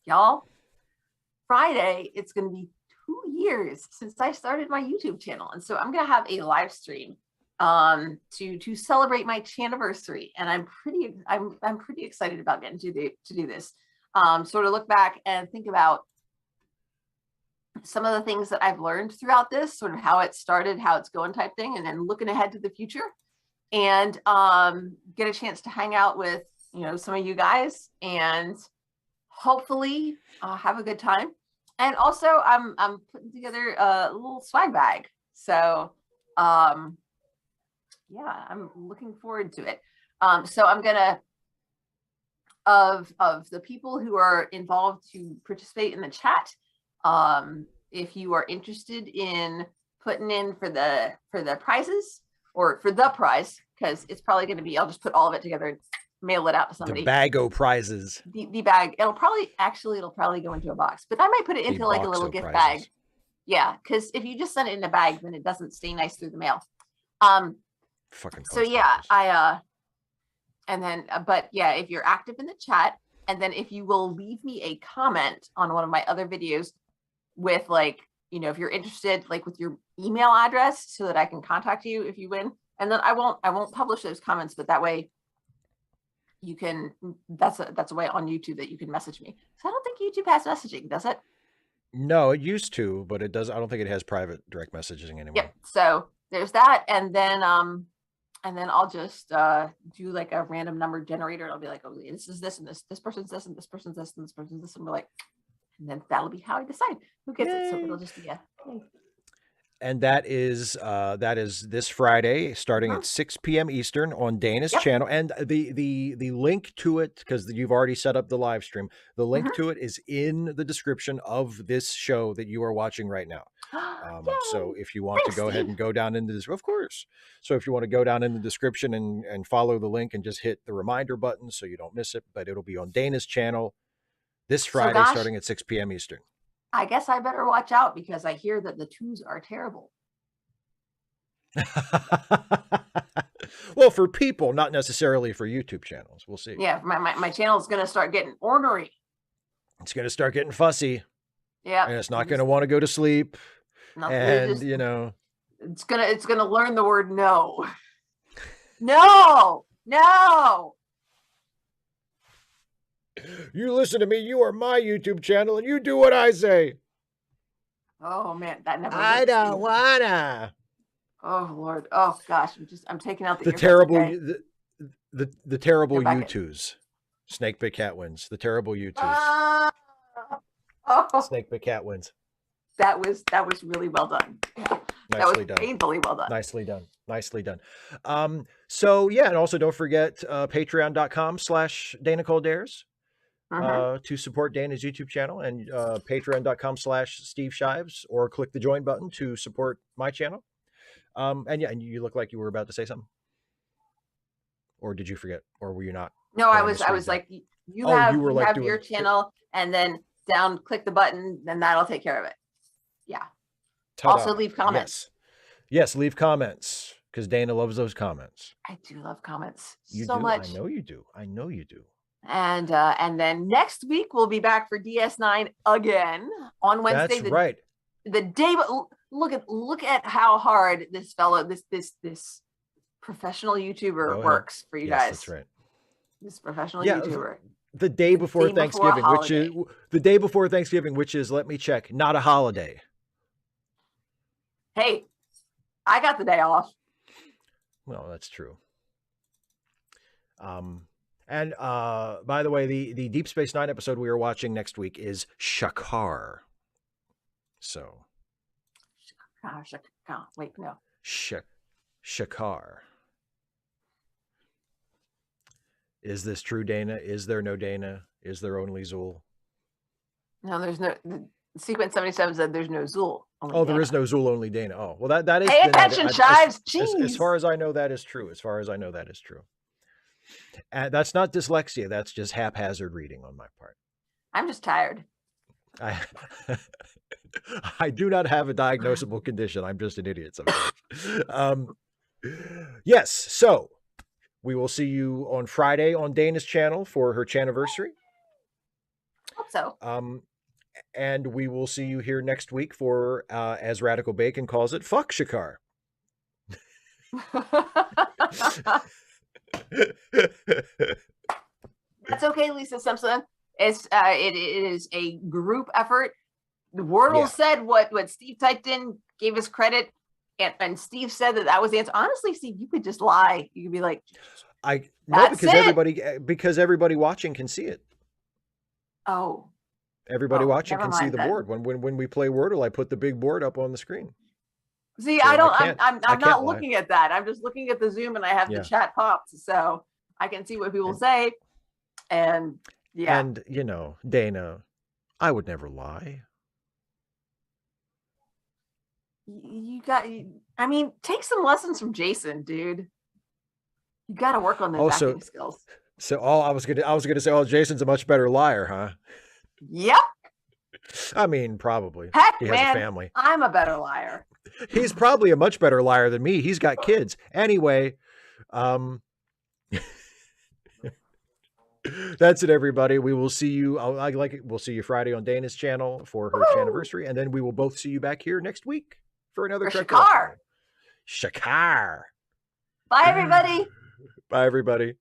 [SPEAKER 1] Y'all, Friday, it's going to be 2 years since I started my YouTube channel. And so I'm going to have a live stream to celebrate my chaniversary, and I'm pretty excited about getting to do this. Sort of look back and think about some of the things that I've learned throughout this, sort of how it started, how it's going type thing, and then looking ahead to the future, and get a chance to hang out with some of you guys, and hopefully have a good time. And also I'm putting together a little swag bag, so yeah, I'm looking forward to it. So I'm gonna, of the people who are involved to participate in the chat, if you are interested in putting in for the prizes, or for the prize, because it's probably going to be, I'll just put all of it together and mail it out to somebody.
[SPEAKER 2] The bag-o prizes.
[SPEAKER 1] The bag. It'll probably go into a box, but I might put it into like a little gift bag. Yeah, because if you just send it in a bag, then it doesn't stay nice through the mail.
[SPEAKER 2] Fucking.
[SPEAKER 1] So yeah, and then, but yeah, if you're active in the chat, and then if you will leave me a comment on one of my other videos with like, if you're interested, like with your email address, so that I can contact you if you win. And then I won't publish those comments, but that way you can, that's a way on YouTube that you can message me. So I don't think YouTube has messaging, does it?
[SPEAKER 2] No, it used to, but it does. I don't think it has private direct messaging anymore.
[SPEAKER 1] Yep. So there's that. And then I'll just do like a random number generator. And I'll be like, oh, this is this, and this person's this, and this person's this, and this person's this. And we're like, and then that'll be how I decide who gets it. So it'll just be
[SPEAKER 2] and that is this Friday, starting at 6 p.m. Eastern on Dana's channel. And the link to it, because you've already set up the live stream, the link to it is in the description of this show that you are watching right now. So if you want to go ahead and go down into this, of course. So if you want to go down in the description and follow the link and just hit the reminder button so you don't miss it, but it'll be on Dana's channel this Friday, starting at 6 p.m. Eastern.
[SPEAKER 1] I guess I better watch out, because I hear that the twos are terrible.
[SPEAKER 2] Well, for people, not necessarily for YouTube channels. We'll see.
[SPEAKER 1] Yeah, my channel is going to start getting ornery.
[SPEAKER 2] It's going to start getting fussy.
[SPEAKER 1] Yeah.
[SPEAKER 2] And it's not going to want to go to sleep. And, it's
[SPEAKER 1] going to learn the word no. No.
[SPEAKER 2] You listen to me. You are my YouTube channel, and you do what I say.
[SPEAKER 1] Oh man, that never.
[SPEAKER 2] I don't wanna.
[SPEAKER 1] Oh Lord. Oh gosh, I'm taking out
[SPEAKER 2] the terrible, the terrible U2s. Snake Bit Cat wins. The terrible U2s. Snake Bit Cat wins.
[SPEAKER 1] That was really well done. Yeah.
[SPEAKER 2] Nicely done.
[SPEAKER 1] Painfully well done.
[SPEAKER 2] Nicely done. So yeah, and also don't forget patreon.com/Dana Coldares. To support Dana's YouTube channel, and patreon.com/Steve Shives, or click the join button to support my channel. And yeah, and you look like you were about to say something, or did you forget, or were you not?
[SPEAKER 1] No, I was like, you have your channel, and then click the button, then that'll take care of it. Yeah.
[SPEAKER 2] Ta-da.
[SPEAKER 1] Also, leave comments.
[SPEAKER 2] Yes, leave comments because Dana loves those comments.
[SPEAKER 1] I do love comments
[SPEAKER 2] You
[SPEAKER 1] so
[SPEAKER 2] do.
[SPEAKER 1] much.
[SPEAKER 2] I know you do. I know you do.
[SPEAKER 1] And then next week we'll be back for DS9 again on Wednesday.
[SPEAKER 2] That's right.
[SPEAKER 1] The day, look at how hard this fellow, this professional YouTuber works for you guys.
[SPEAKER 2] That's right.
[SPEAKER 1] This professional YouTuber.
[SPEAKER 2] The day before Thanksgiving, which is the day before Thanksgiving, which is, let me check, not a holiday.
[SPEAKER 1] Hey, I got the day off.
[SPEAKER 2] Well, that's true. And by the way, the Deep Space Nine episode we are watching next week is Shakar. So.
[SPEAKER 1] Shakar. Wait, no.
[SPEAKER 2] Shakar. Is this true, Dana? Is there no Dana? Is there only Zool?
[SPEAKER 1] No, there's no. Sequence 77 said there's no Zool.
[SPEAKER 2] Oh, there is no Zool, only Dana. Oh, well, that is.
[SPEAKER 1] Pay attention, Shives.
[SPEAKER 2] As far as I know, that is true. As far as I know, that is true. And that's not dyslexia. That's just haphazard reading on my part.
[SPEAKER 1] I'm just tired.
[SPEAKER 2] I do not have a diagnosable condition. I'm just an idiot sometimes. Yes. So we will see you on Friday on Dana's channel for her chaniversary.
[SPEAKER 1] Hope so.
[SPEAKER 2] And we will see you here next week for, as Radical Bacon calls it, fuck Shakar.
[SPEAKER 1] That's okay, Lisa Simpson. It is a group effort. The Wordle said what Steve typed in, gave us credit, and Steve said that was the answer. Honestly, Steve, you could just lie. You could be like,
[SPEAKER 2] because everybody watching can see it.
[SPEAKER 1] Oh.
[SPEAKER 2] Everybody watching can see the board. When we play Wordle, I put the big board up on the screen.
[SPEAKER 1] See, so I'm not looking at that. I'm just looking at the Zoom and I have the chat popped. So I can see what people say. And
[SPEAKER 2] And Dana, I would never lie.
[SPEAKER 1] Take some lessons from Jason, dude. You got to work on those acting skills.
[SPEAKER 2] So I was gonna say, Jason's a much better liar, huh?
[SPEAKER 1] Yep.
[SPEAKER 2] I mean, probably.
[SPEAKER 1] Heck,
[SPEAKER 2] he has a family.
[SPEAKER 1] I'm a better liar.
[SPEAKER 2] He's probably a much better liar than me. He's got kids. Anyway, that's it, everybody. We will see you. We'll see you Friday on Dana's channel for her anniversary, and then we will both see you back here next week for another
[SPEAKER 1] Shakar.
[SPEAKER 2] Shakar.
[SPEAKER 1] Bye, everybody.
[SPEAKER 2] Bye, everybody.